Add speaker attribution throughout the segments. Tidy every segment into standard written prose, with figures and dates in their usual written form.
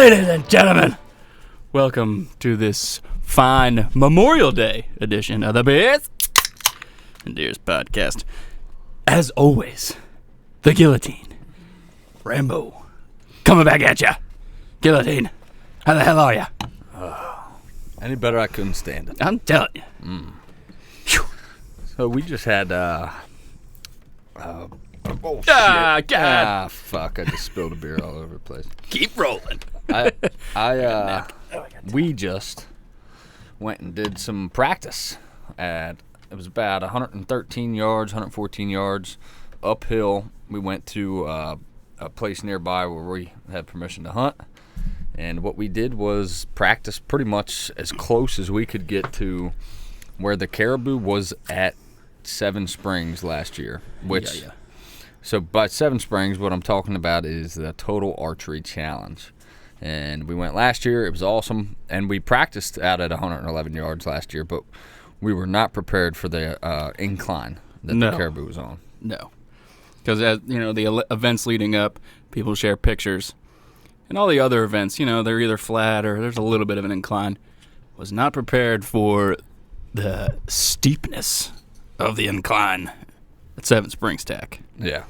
Speaker 1: Ladies and gentlemen, welcome to this fine Memorial Day edition of the Beers and Deers podcast. As always, the guillotine. Rambo, coming back at ya. Guillotine, how the hell are ya?
Speaker 2: Any better, I couldn't stand it.
Speaker 1: I'm telling you.
Speaker 2: So we just had, oh, shit.
Speaker 1: God.
Speaker 2: Fuck, I just spilled a beer all over the place.
Speaker 1: Keep rolling.
Speaker 2: We just went and did some practice it was about 113 yards, 114 yards uphill. We went to a place nearby where we had permission to hunt. And what we did was practice pretty much as close as we could get to where the caribou was at Seven Springs last year. Which, So by Seven Springs, what I'm talking about is the Total Archery Challenge. And we went last year. It was awesome. And we practiced out at 111 yards last year, but we were not prepared for the incline that the caribou was on.
Speaker 1: No. Because, as you know, the events leading up, people share pictures. And all the other events, you know, they're either flat or there's a little bit of an incline. Was not prepared for the steepness of the incline at Seven Springs Tack.
Speaker 2: Yeah.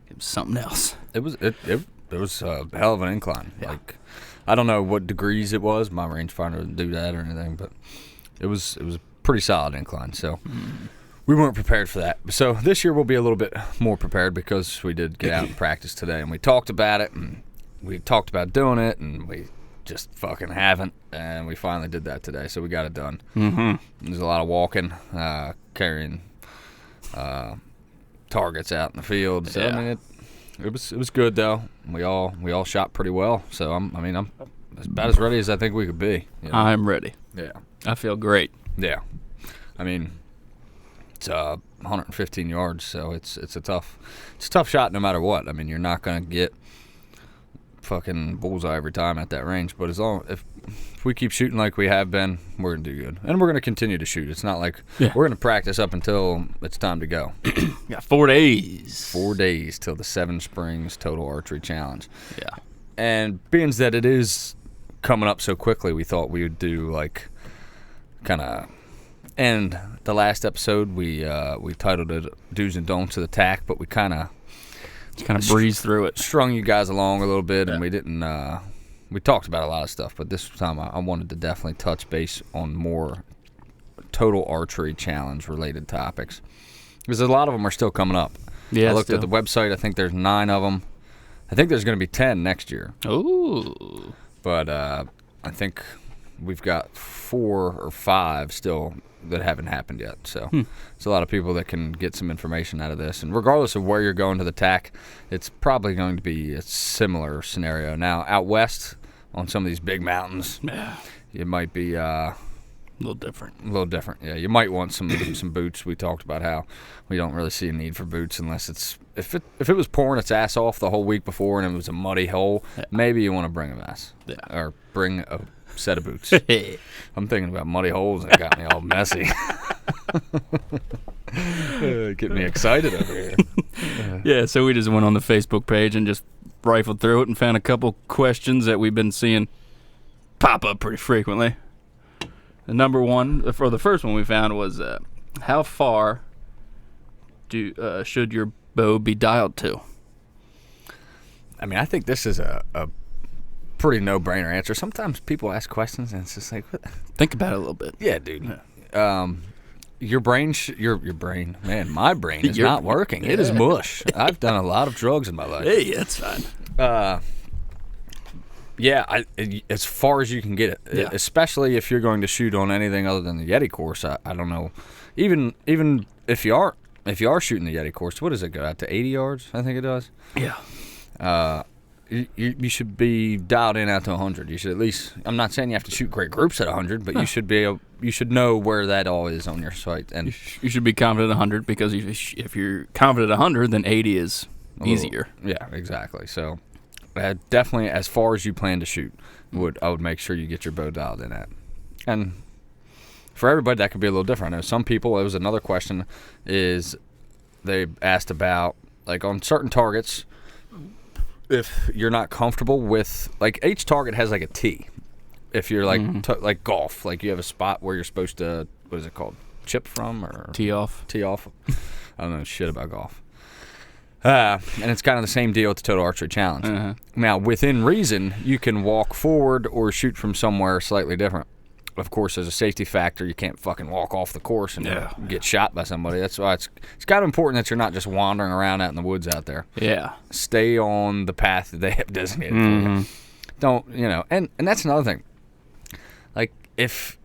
Speaker 1: It was something else.
Speaker 2: It was a hell of an incline.
Speaker 1: Yeah.
Speaker 2: Like, I don't know what degrees it was. My rangefinder didn't do that or anything, but it was a pretty solid incline. So we weren't prepared for that. So this year we'll be a little bit more prepared because we did get out and practice today, and we talked about it, and we talked about doing it, and we just fucking haven't, and we finally did that today, so we got it done.
Speaker 1: Mm-hmm.
Speaker 2: There's a lot of walking, carrying targets out in the field. So
Speaker 1: Yeah.
Speaker 2: I mean, it was good though. We all shot pretty well. So I'm about as ready as I think we could be. You know?
Speaker 1: I'm ready.
Speaker 2: Yeah.
Speaker 1: I feel great.
Speaker 2: Yeah. I mean, it's 115 yards, so it's a tough shot no matter what. I mean, you're not gonna get fucking bullseye every time at that range, but if we keep shooting like we have been, we're gonna do good, and we're gonna continue to shoot. It's not like we're gonna practice up until it's time to go.
Speaker 1: Got 4 days.
Speaker 2: 4 days till the Seven Springs Total Archery Challenge.
Speaker 1: Yeah.
Speaker 2: And being that it is coming up so quickly, we thought we would do like kind of end the last episode. We titled it "Do's and Don'ts of the Tack," but we kind of
Speaker 1: breeze through it.
Speaker 2: Strung you guys along a little bit, and we didn't. We talked about a lot of stuff, but this time I wanted to definitely touch base on more Total Archery Challenge related topics, because a lot of them are still coming up.
Speaker 1: Yeah,
Speaker 2: I looked at the website. I think there's 9 of them. I think there's going to be 10 next year.
Speaker 1: Ooh.
Speaker 2: But I think we've got 4 or 5 still that haven't happened yet. So it's a lot of people that can get some information out of this. And regardless of where you're going to the tack, it's probably going to be a similar scenario. Now, out west on some of these big mountains, it might be a
Speaker 1: little different.
Speaker 2: Yeah, you might want some boots. We talked about how we don't really see a need for boots unless it's if it was pouring its ass off the whole week before and it was a muddy hole. Maybe you want to bring a vest or bring a set of boots. I'm thinking about muddy holes and it got me all messy. Get me excited over here.
Speaker 1: Yeah, so we just went on the Facebook page and just rifled through it and found a couple questions that we've been seeing pop up pretty frequently. The number one, for the first one we found was, how far should your bow be dialed to?
Speaker 2: I mean, I think this is a pretty no-brainer answer. Sometimes people ask questions and it's just like, what?
Speaker 1: Think about it a little bit.
Speaker 2: Yeah, dude. Yeah. Your brain, man, my brain is not working. It is mush. I've done a lot of drugs in my life.
Speaker 1: Hey, that's fine.
Speaker 2: Yeah, as far as you can get it, especially if you're going to shoot on anything other than the Yeti course. I don't know, even if you are shooting the Yeti course, what does it go out to 80 yards? I think it does.
Speaker 1: Yeah.
Speaker 2: You should be dialed in out to 100. You should at least. I'm not saying you have to shoot great groups at 100, but you should know where that all is on your sight, and
Speaker 1: you should be confident 100 because if you're confident 100, then 80 is easier.
Speaker 2: Yeah, exactly. So. Definitely, as far as you plan to shoot, I would make sure you get your bow dialed in at. And for everybody, that could be a little different. I know some people, it was another question, is they asked about, like on certain targets, if you're not comfortable with, like, each target has like a tee. If you're like like golf, like you have a spot where you're supposed to, what is it called, chip from or
Speaker 1: Tee off.
Speaker 2: Tee off. I don't know shit about golf. And it's kind of the same deal with the Total Archery Challenge.
Speaker 1: Uh-huh.
Speaker 2: Now, within reason, you can walk forward or shoot from somewhere slightly different. Of course, there's a safety factor. You can't fucking walk off the course and get shot by somebody. That's why it's kind of important that you're not just wandering around out in the woods out there.
Speaker 1: Yeah.
Speaker 2: Stay on the path that they have designated for you. Don't, and that's another thing. Like, if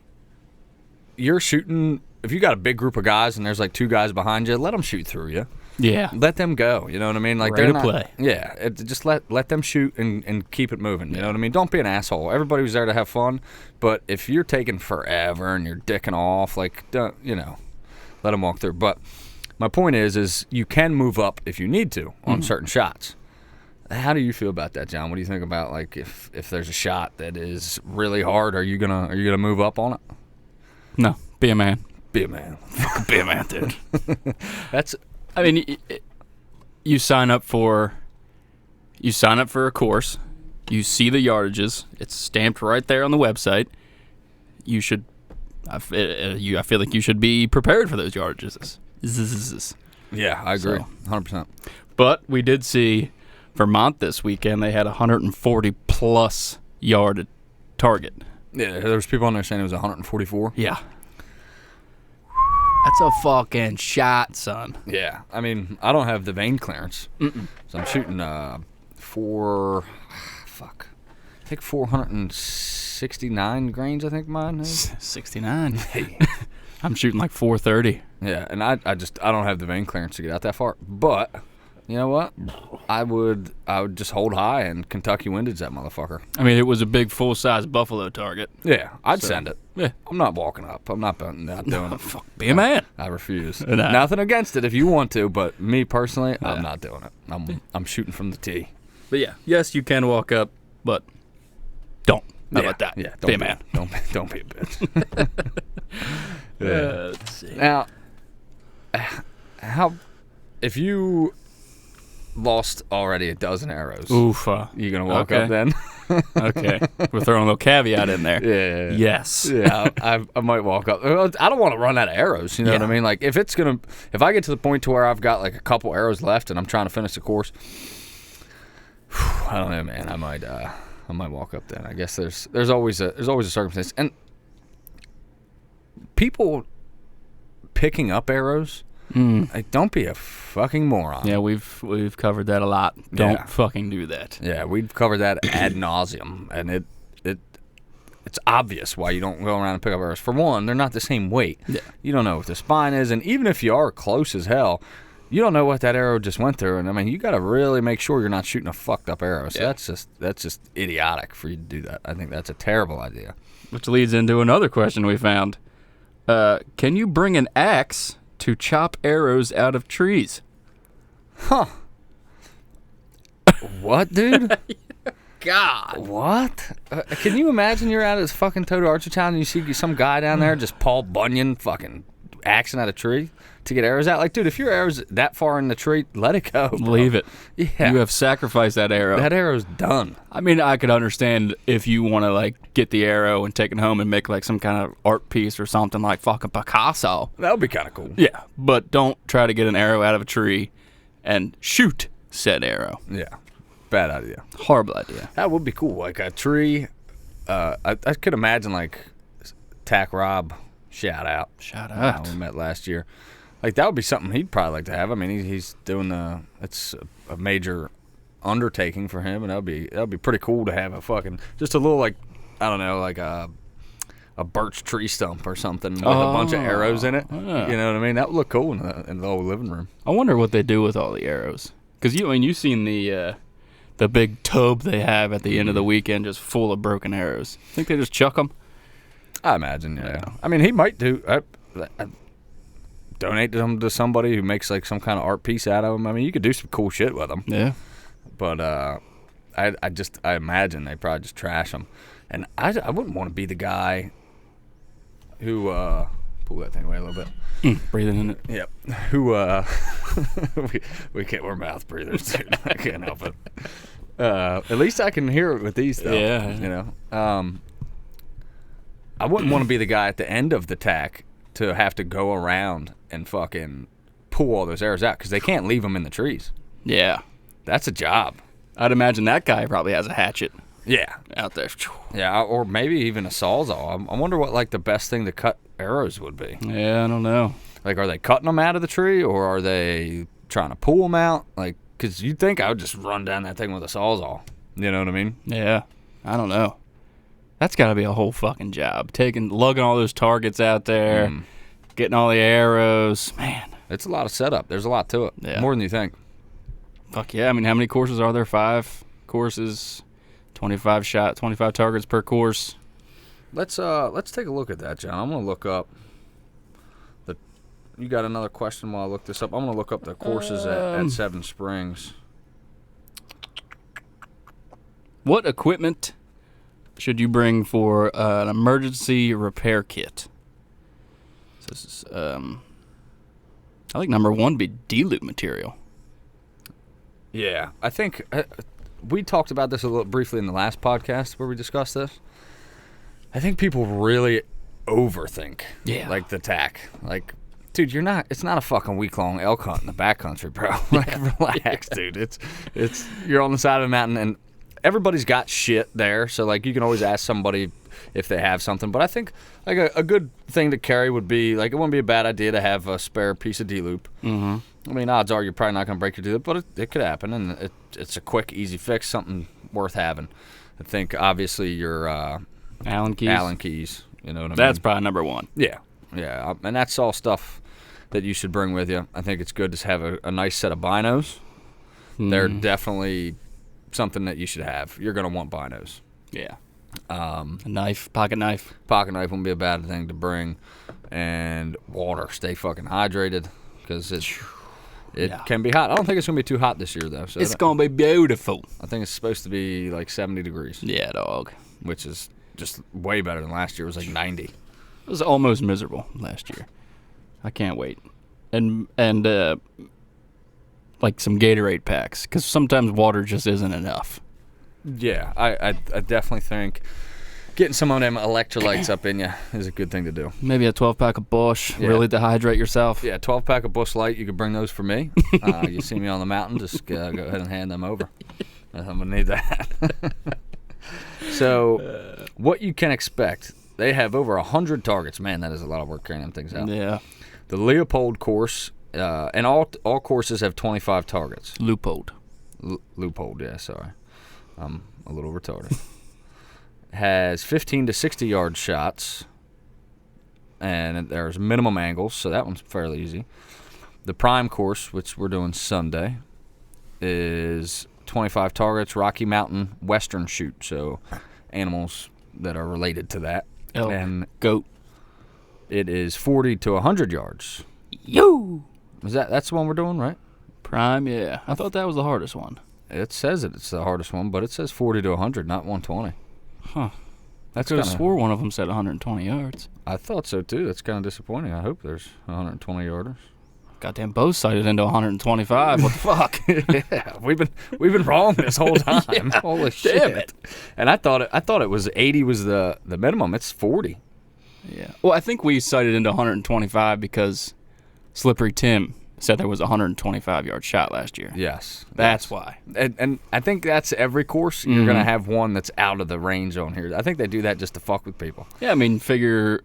Speaker 2: you're shooting, if you got a big group of guys and there's like 2 guys behind you, let them shoot through you.
Speaker 1: Yeah.
Speaker 2: Let them go. You know what I mean? Like,
Speaker 1: Ready
Speaker 2: they're
Speaker 1: to
Speaker 2: not,
Speaker 1: play.
Speaker 2: Yeah. Just let them shoot and keep it moving. You know what I mean? Don't be an asshole. Everybody was there to have fun. But if you're taking forever and you're dicking off, like, don't, let them walk through. But my point is you can move up if you need to on certain shots. How do you feel about that, John? What do you think about, like, if there's a shot that is really hard, are you gonna move up on it?
Speaker 1: No. Be a man.
Speaker 2: Be a man.
Speaker 1: Fucking be a man, dude.
Speaker 2: That's.
Speaker 1: I mean, you sign up for a course. You see the yardages. It's stamped right there on the website. You should. I feel like you should be prepared for those yardages.
Speaker 2: Yeah, I agree. 100%.
Speaker 1: But we did see Vermont this weekend. They had 140 plus yard target.
Speaker 2: Yeah, there was people on there saying it was 144.
Speaker 1: Yeah. That's a fucking shot, son.
Speaker 2: Yeah. I mean, I don't have the vein clearance. So I'm shooting I think 469 grains, I think mine is.
Speaker 1: 69. I'm shooting like 430.
Speaker 2: Yeah, and I don't have the vein clearance to get out that far. But you know what? I would just hold high and Kentucky windage that motherfucker.
Speaker 1: I mean, it was a big full-size buffalo target.
Speaker 2: Yeah, I'd send it.
Speaker 1: Yeah.
Speaker 2: I'm not walking up. I'm not doing it.
Speaker 1: Fuck, be a man.
Speaker 2: I refuse.
Speaker 1: Nah.
Speaker 2: Nothing against it if you want to, but me personally, I'm not doing it. I'm shooting from the tee.
Speaker 1: But yeah, yes, you can walk up, but don't. How about that?
Speaker 2: Yeah,
Speaker 1: be a man.
Speaker 2: Don't be a bitch.
Speaker 1: Let's see.
Speaker 2: Now, if you lost already a dozen arrows,
Speaker 1: Oof.
Speaker 2: you gonna walk up then?
Speaker 1: Okay. We're throwing a little caveat in there.
Speaker 2: Yeah.
Speaker 1: Yes.
Speaker 2: Yeah, I might walk up. I don't want to run out of arrows. You know what I mean? Like, if I get to the point to where I've got like a couple arrows left and I'm trying to finish the course, I don't know, man. I might walk up then. I guess there's always a circumstance, and people picking up arrows. Like, don't be a fucking moron.
Speaker 1: Yeah, we've covered that a lot. Don't fucking do that.
Speaker 2: Yeah, we've covered that ad nauseum, and it's obvious why you don't go around and pick up arrows. For one, they're not the same weight. Yeah. You don't know what the spine is, and even if you are close as hell, you don't know what that arrow just went through. And I mean, you got to really make sure you're not shooting a fucked up arrow. So that's just idiotic for you to do that. I think that's a terrible idea.
Speaker 1: Which leads into another question we found. Can you bring an axe to chop arrows out of trees?
Speaker 2: Huh. What, dude?
Speaker 1: God.
Speaker 2: What? Can you imagine you're out at this fucking Total Archery Town and you see some guy down there just Paul Bunyan fucking axing out a tree to get arrows out? Like, dude, if your arrow's that far in the tree, let it go, bro.
Speaker 1: Leave it.
Speaker 2: Yeah.
Speaker 1: You have sacrificed that arrow.
Speaker 2: That arrow's done.
Speaker 1: I mean, I could understand if you want to, like, get the arrow and take it home and make, like, some kind of art piece or something like fucking Picasso.
Speaker 2: That would be kind of cool.
Speaker 1: Yeah, but don't try to get an arrow out of a tree and shoot said arrow.
Speaker 2: Yeah. Bad idea.
Speaker 1: Horrible idea.
Speaker 2: That would be cool. Like a tree. I could imagine, like, Tack Rob, shout out. We met last year. Like, that would be something he'd probably like to have. I mean, he's doing it's a major undertaking for him, and that'd be pretty cool to have just a little, like, I don't know, like a birch tree stump or something with a bunch of arrows in it.
Speaker 1: Yeah.
Speaker 2: You know what I mean? That would look cool in the old living room.
Speaker 1: I wonder what they do with all the arrows. Because you've seen the big tub they have at the end of the weekend just full of broken arrows. Think they just chuck them?
Speaker 2: I imagine, yeah. I mean, he might do. Donate them to somebody who makes, like, some kind of art piece out of them. I mean, you could do some cool shit with them.
Speaker 1: Yeah.
Speaker 2: But I imagine they probably just trash them. And I wouldn't want to be the guy who pull that thing away a little bit.
Speaker 1: Breathing in it.
Speaker 2: Yep. Who we can't, we're mouth breathers, dude. I can't help it. At least I can hear it with these, though.
Speaker 1: Yeah.
Speaker 2: You know? I wouldn't want to be the guy at the end of the tack to have to go around and fucking pull all those arrows out because they can't leave them in the trees.
Speaker 1: Yeah.
Speaker 2: That's a job.
Speaker 1: I'd imagine that guy probably has a hatchet.
Speaker 2: Yeah.
Speaker 1: Out there.
Speaker 2: Yeah, or maybe even a sawzall. I wonder what, like, the best thing to cut arrows would be.
Speaker 1: Yeah, I don't know.
Speaker 2: Like, are they cutting them out of the tree, or are they trying to pull them out? Like, because you'd think I would just run down that thing with a sawzall. You know what I mean?
Speaker 1: Yeah. I don't know. That's got to be a whole fucking job. Lugging all those targets out there, getting all the arrows. Man.
Speaker 2: It's a lot of setup. There's a lot to it.
Speaker 1: Yeah.
Speaker 2: More than you think.
Speaker 1: Fuck yeah. I mean, how many courses are there? 5 courses, 25 targets per course.
Speaker 2: Let's take a look at that, John. I'm gonna look up the. You got another question while I look this up? I'm gonna look up the courses at Seven Springs.
Speaker 1: What equipment should you bring for an emergency repair kit? So this is, I think number 1 be D-loop material.
Speaker 2: Yeah, I think we talked about this a little briefly in the last podcast where we discussed this. I think people really overthink, like the tack. Like, dude, it's not a fucking week-long elk hunt in the backcountry, bro. Like, relax, dude. It's you're on the side of a mountain, and everybody's got shit there, so, like, you can always ask somebody if they have something. But I think, like, a good thing to carry would be, like, it wouldn't be a bad idea to have a spare piece of D-loop. Mm-hmm. I mean, odds are you're probably not going to break your D-loop, but it could happen, and it's a quick, easy fix, something worth having. I think, obviously, your
Speaker 1: Allen keys.
Speaker 2: You know what I mean?
Speaker 1: That's probably number 1.
Speaker 2: Yeah. And that's all stuff that you should bring with you. I think it's good to have a nice set of binos. They're definitely something that you should have. You're going to want binos.
Speaker 1: Yeah. A knife, pocket knife.
Speaker 2: Pocket knife wouldn't be a bad thing to bring. And water. Stay fucking hydrated because it can be hot. I don't think it's going to be too hot this year, though. So
Speaker 1: it's going to be beautiful.
Speaker 2: I think it's supposed to be like 70 degrees.
Speaker 1: Yeah, dog.
Speaker 2: Which is just way better than last year. It was like 90.
Speaker 1: It was almost miserable last year. I can't wait. And like some Gatorade packs, because sometimes water just isn't enough.
Speaker 2: Yeah, I definitely think getting some of them electrolytes up in you is a good thing to do.
Speaker 1: Maybe a 12-pack of Busch, really dehydrate yourself.
Speaker 2: Yeah, 12-pack of Busch Light. You could bring those for me. You see me on the mountain, just go ahead and hand them over. I'm going to need that. So, what you can expect, they have over 100 targets. Man, that is a lot of work carrying them things out.
Speaker 1: Yeah.
Speaker 2: The Leopold course, and all courses have 25 targets.
Speaker 1: Leupold.
Speaker 2: Leupold, yeah, sorry. I'm a little retarded. Has 15 to 60-yard shots, and there's minimum angles, so that one's fairly easy. The Prime course, which we're doing Sunday, is 25 targets, Rocky Mountain Western shoot, so animals that are related to that.
Speaker 1: Elk,
Speaker 2: and
Speaker 1: goat.
Speaker 2: It is 40 to 100 yards.
Speaker 1: Yo!
Speaker 2: That's the one we're doing, right?
Speaker 1: Prime, yeah. I thought that was the hardest one.
Speaker 2: It says it's the hardest one, but it says 40 to 100, not 120.
Speaker 1: Huh. I could have swore one of them said 120 yards.
Speaker 2: I thought so, too. That's kind of disappointing. I hope there's 120 yarders.
Speaker 1: Goddamn, both cited into 125. What the fuck?
Speaker 2: Yeah, we've been wrong this whole time.
Speaker 1: Yeah,
Speaker 2: holy shit! Damn it. And I thought it was 80 was the minimum. It's 40.
Speaker 1: Yeah. Well, I think we cited into 125 because Slippery Tim said there was a 125-yard shot last year.
Speaker 2: Yes,
Speaker 1: that's why.
Speaker 2: And I think that's every course. You're gonna have one that's out of the range on here. I think they do that just to fuck with people.
Speaker 1: Yeah, I mean, figure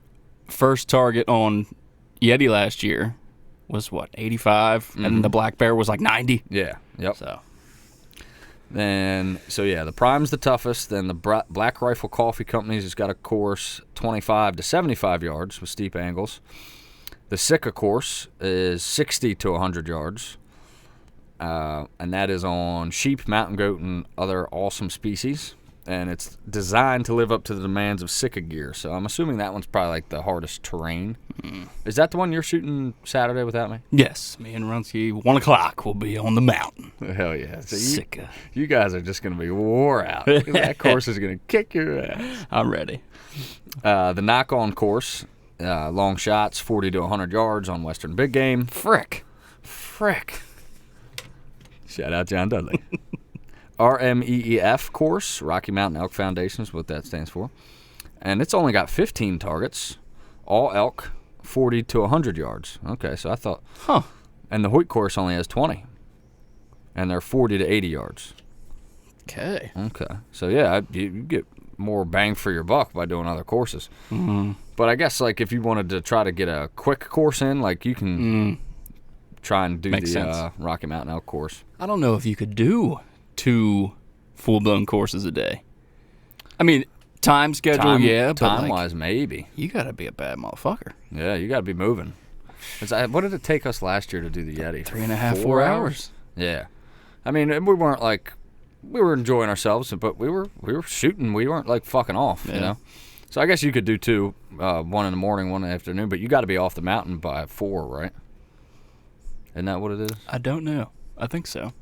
Speaker 1: first target on Yeti last year was what, 85, and the black bear was like 90.
Speaker 2: Yeah. Yep.
Speaker 1: So
Speaker 2: the Prime's the toughest. Then the Black Rifle Coffee Company's has got a course 25 to 75 yards with steep angles. The Sitka course is 60 to 100 yards, and that is on sheep, mountain goat, and other awesome species. And it's designed to live up to the demands of Sitka gear. So I'm assuming that one's probably like the hardest terrain. Is that the one you're shooting Saturday without me?
Speaker 1: Yes. Me and Runsky, 1 o'clock, will be on the mountain.
Speaker 2: Hell yeah. So
Speaker 1: Sitka.
Speaker 2: You guys are just going to be wore out. That course is going to kick your ass.
Speaker 1: I'm ready.
Speaker 2: The knock-on course, long shots, 40 to 100 yards on Western Big Game.
Speaker 1: Frick.
Speaker 2: Shout out John Dudley. RMEEF course, Rocky Mountain Elk Foundation is what that stands for. And it's only got 15 targets, all elk, 40 to 100 yards. Okay, so I thought, And the Hoyt course only has 20, and they're 40 to 80 yards.
Speaker 1: Okay.
Speaker 2: So yeah, you get more bang for your buck by doing other courses.
Speaker 1: Mm-hmm.
Speaker 2: But I guess like if you wanted to try to get a quick course in, like you can try and do the Rocky Mountain Elk course.
Speaker 1: I don't know if you could do 2 full-blown courses a day. I mean, time schedule, but
Speaker 2: time-wise, maybe.
Speaker 1: You got to be a bad motherfucker.
Speaker 2: Yeah, you got to be moving. What did it take us last year to do the Yeti?
Speaker 1: 3.5, 4 hours.
Speaker 2: Yeah. I mean, we weren't like, we were enjoying ourselves, but we were shooting. We weren't like fucking off, you know? So I guess you could do 2, 1 in the morning, 1 in the afternoon, but you got to be off the mountain by 4, right? Isn't that what it is?
Speaker 1: I don't know. I think so.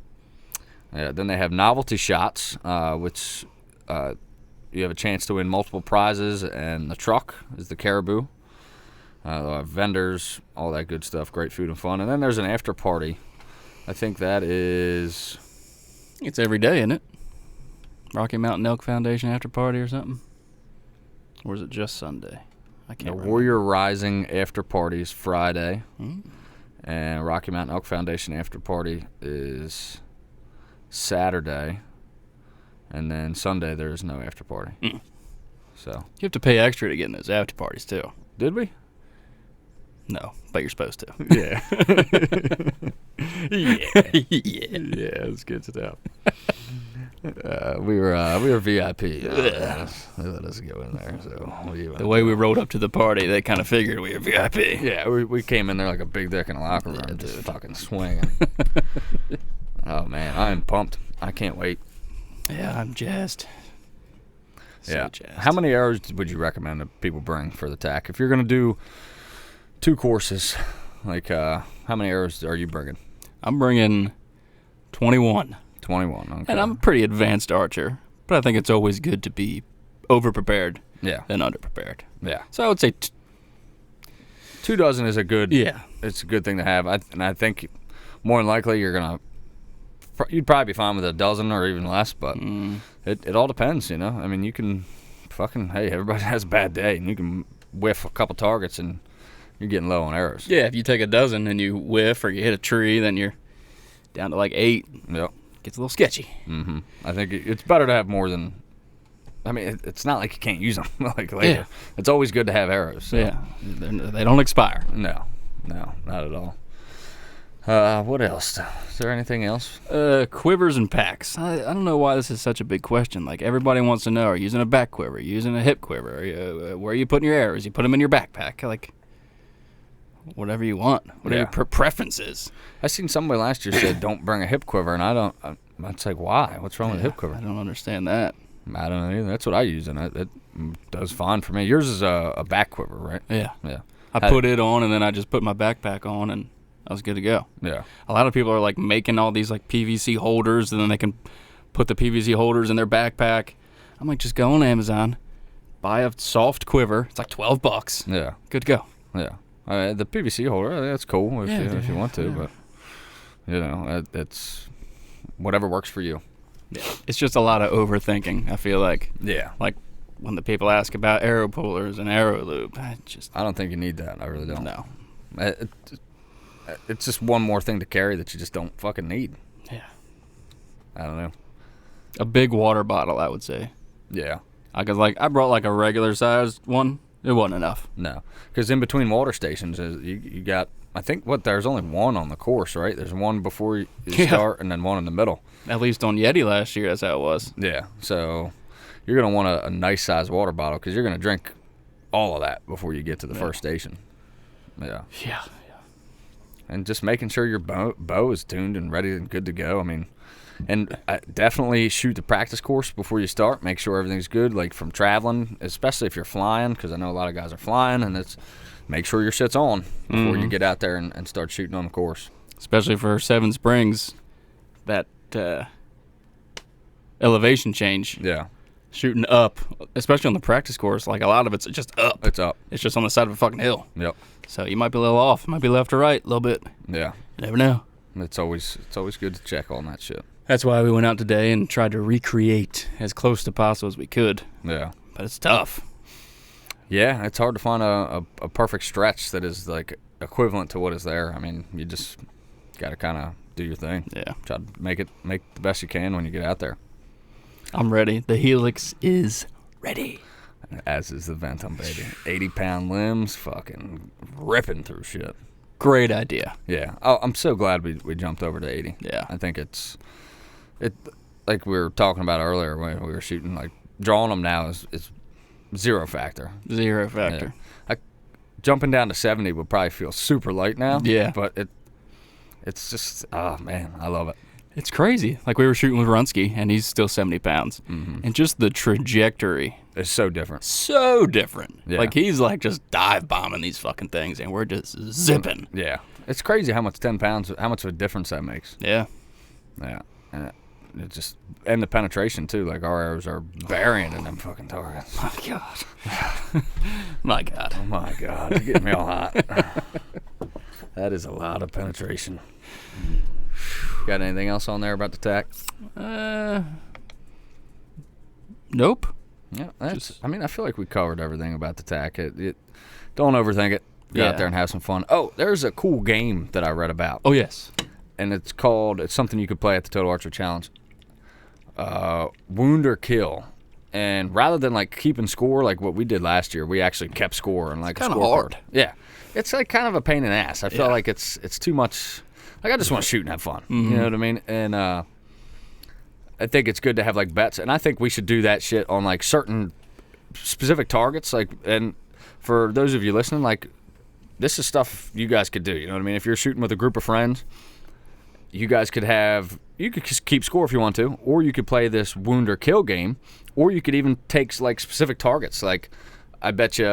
Speaker 2: Yeah, then they have novelty shots, which you have a chance to win multiple prizes, and the truck is the caribou. They'll have vendors, all that good stuff, great food and fun. And then there's an after party. I think that is...
Speaker 1: It's every day, isn't it? Rocky Mountain Elk Foundation after party or something? Or is it just Sunday? I can't remember.
Speaker 2: Warrior Rising after party is Friday. And Rocky Mountain Elk Foundation after party is Saturday. And then Sunday there is no after party. So
Speaker 1: you have to pay extra to get in those after parties, too.
Speaker 2: Did we?
Speaker 1: No, but you're supposed to.
Speaker 2: Yeah.
Speaker 1: Yeah,
Speaker 2: it's good stuff. We were VIP. They let us go in there. So
Speaker 1: the way we rolled up to the party, they kind of figured we were VIP.
Speaker 2: Yeah, we came in there like a big dick in a locker room, just fucking swinging. Oh man, I'm pumped. I can't wait.
Speaker 1: Yeah, I'm jazzed.
Speaker 2: Jazzed. How many arrows would you recommend that people bring for the TAC? If you're gonna do 2 courses, like how many arrows are you bringing?
Speaker 1: I'm bringing 21.
Speaker 2: 21, okay.
Speaker 1: And I'm a pretty advanced archer, but I think it's always good to be over-prepared than under-prepared.
Speaker 2: Yeah.
Speaker 1: So I would say
Speaker 2: 2 dozen is a good...
Speaker 1: Yeah.
Speaker 2: It's a good thing to have. And I think more than likely you'd probably be fine with a dozen or even less, but it all depends, you know? I mean, you can hey, everybody has a bad day, and you can whiff a couple targets and you're getting low on arrows.
Speaker 1: Yeah, if you take a dozen and you whiff or you hit a tree, then you're down to like 8.
Speaker 2: Yep.
Speaker 1: Gets a little sketchy.
Speaker 2: Mm-hmm. I think it's better to have more than... I mean, it's not like you can't use them like later. Yeah. It's always good to have arrows. So.
Speaker 1: Yeah. They don't expire.
Speaker 2: No, not at all. What else? Is there anything else?
Speaker 1: Quivers and packs. I don't know why this is such a big question. Like, everybody wants to know, are you using a back quiver? Are you using a hip quiver? Where are you putting your arrows? You put them in your backpack. Like, whatever you want. Whatever your preference is.
Speaker 2: I seen somebody last year said don't bring a hip quiver, and I don't. It's like, why? What's wrong with a hip quiver?
Speaker 1: I don't understand that.
Speaker 2: I don't know either. That's what I use, and it does fine for me. Yours is a back quiver, right?
Speaker 1: Yeah. I put it on, and then I just put my backpack on, and I was good to go.
Speaker 2: Yeah.
Speaker 1: A lot of people are like making all these like PVC holders, and then they can put the PVC holders in their backpack. I'm like, just go on Amazon, buy a soft quiver. It's like $12.
Speaker 2: Yeah.
Speaker 1: Good to go.
Speaker 2: Yeah. The PVC holder, that's cool if you want to, but you know, it's whatever works for you.
Speaker 1: Yeah. It's just a lot of overthinking, I feel like.
Speaker 2: Yeah.
Speaker 1: Like when the people ask about arrow pullers and arrow loop, I
Speaker 2: don't think you need that. I really don't.
Speaker 1: No.
Speaker 2: It's just one more thing to carry that you just don't fucking need.
Speaker 1: Yeah.
Speaker 2: I don't know.
Speaker 1: A big water bottle, I would say.
Speaker 2: Yeah.
Speaker 1: I brought like a regular sized one. It wasn't enough.
Speaker 2: No, because in between water stations, you got, I think, there's only one on the course, right? There's one before you start and then one in the middle.
Speaker 1: At least on Yeti last year, that's how it was.
Speaker 2: Yeah, so you're going to want a nice size water bottle because you're going to drink all of that before you get to the first station. Yeah.
Speaker 1: Yeah.
Speaker 2: And just making sure your bow is tuned and ready and good to go. I mean, and definitely shoot the practice course before you start. Make sure everything's good, like from traveling, especially if you're flying, because I know a lot of guys are flying, and make sure your shit's on before you get out there and start shooting on the course.
Speaker 1: Especially for Seven Springs, that elevation change.
Speaker 2: Yeah.
Speaker 1: Shooting up, especially on the practice course, like a lot of it's just up.
Speaker 2: It's up.
Speaker 1: It's just on the side of a fucking hill.
Speaker 2: Yep.
Speaker 1: So you might be a little off. It might be left or right a little bit.
Speaker 2: Yeah.
Speaker 1: You never know.
Speaker 2: It's always good to check on that shit.
Speaker 1: That's why we went out today and tried to recreate as close to possible as we could.
Speaker 2: Yeah.
Speaker 1: But it's tough.
Speaker 2: Yeah, it's hard to find a perfect stretch that is like equivalent to what is there. I mean, you just got to kind of do your thing.
Speaker 1: Yeah.
Speaker 2: Try to make the best you can when you get out there.
Speaker 1: I'm ready. The Helix is ready.
Speaker 2: As is the Ventum, baby. 80-pound limbs, fucking ripping through shit.
Speaker 1: Great idea.
Speaker 2: Yeah. Oh, I'm so glad we jumped over to 80.
Speaker 1: Yeah.
Speaker 2: I think it like we were talking about earlier when we were shooting, like drawing them now is zero factor.
Speaker 1: Zero factor.
Speaker 2: Yeah. Jumping down to 70 would probably feel super light now.
Speaker 1: Yeah.
Speaker 2: But it's just, oh man, I love it.
Speaker 1: It's crazy. Like we were shooting with Runsky, and he's still 70 pounds. Mm-hmm. And just the trajectory.
Speaker 2: It's so different.
Speaker 1: So different.
Speaker 2: Yeah.
Speaker 1: Like he's like just dive bombing these fucking things, and we're just zipping.
Speaker 2: Yeah. It's crazy how much 10 pounds, how much of a difference that makes.
Speaker 1: Yeah.
Speaker 2: Yeah. And the penetration too. Like our arrows are burying in them fucking targets.
Speaker 1: My God. My God.
Speaker 2: Oh my God. You're getting me all hot. That is a lot of penetration. Got anything else on there about the TAC?
Speaker 1: Nope.
Speaker 2: Yeah, I feel like we covered everything about the TAC. Don't overthink it. Get out there and have some fun. Oh, there's a cool game that I read about.
Speaker 1: Oh, yes.
Speaker 2: And it's something you could play at the Total Archery Challenge. Wound or kill. And rather than like keeping score like what we did last year, we actually kept score and like
Speaker 1: kind of hard.
Speaker 2: Yeah. It's like kind of a pain in the ass. I feel like it's too much. Like, I just want to shoot and have fun. Mm-hmm. You know what I mean? And I think it's good to have, like, bets. And I think we should do that shit on, like, certain specific targets. Like, and for those of you listening, like, this is stuff you guys could do. You know what I mean? If you're shooting with a group of friends, you guys could just keep score if you want to. Or you could play this wound or kill game. Or you could even take, like, specific targets. Like, I bet you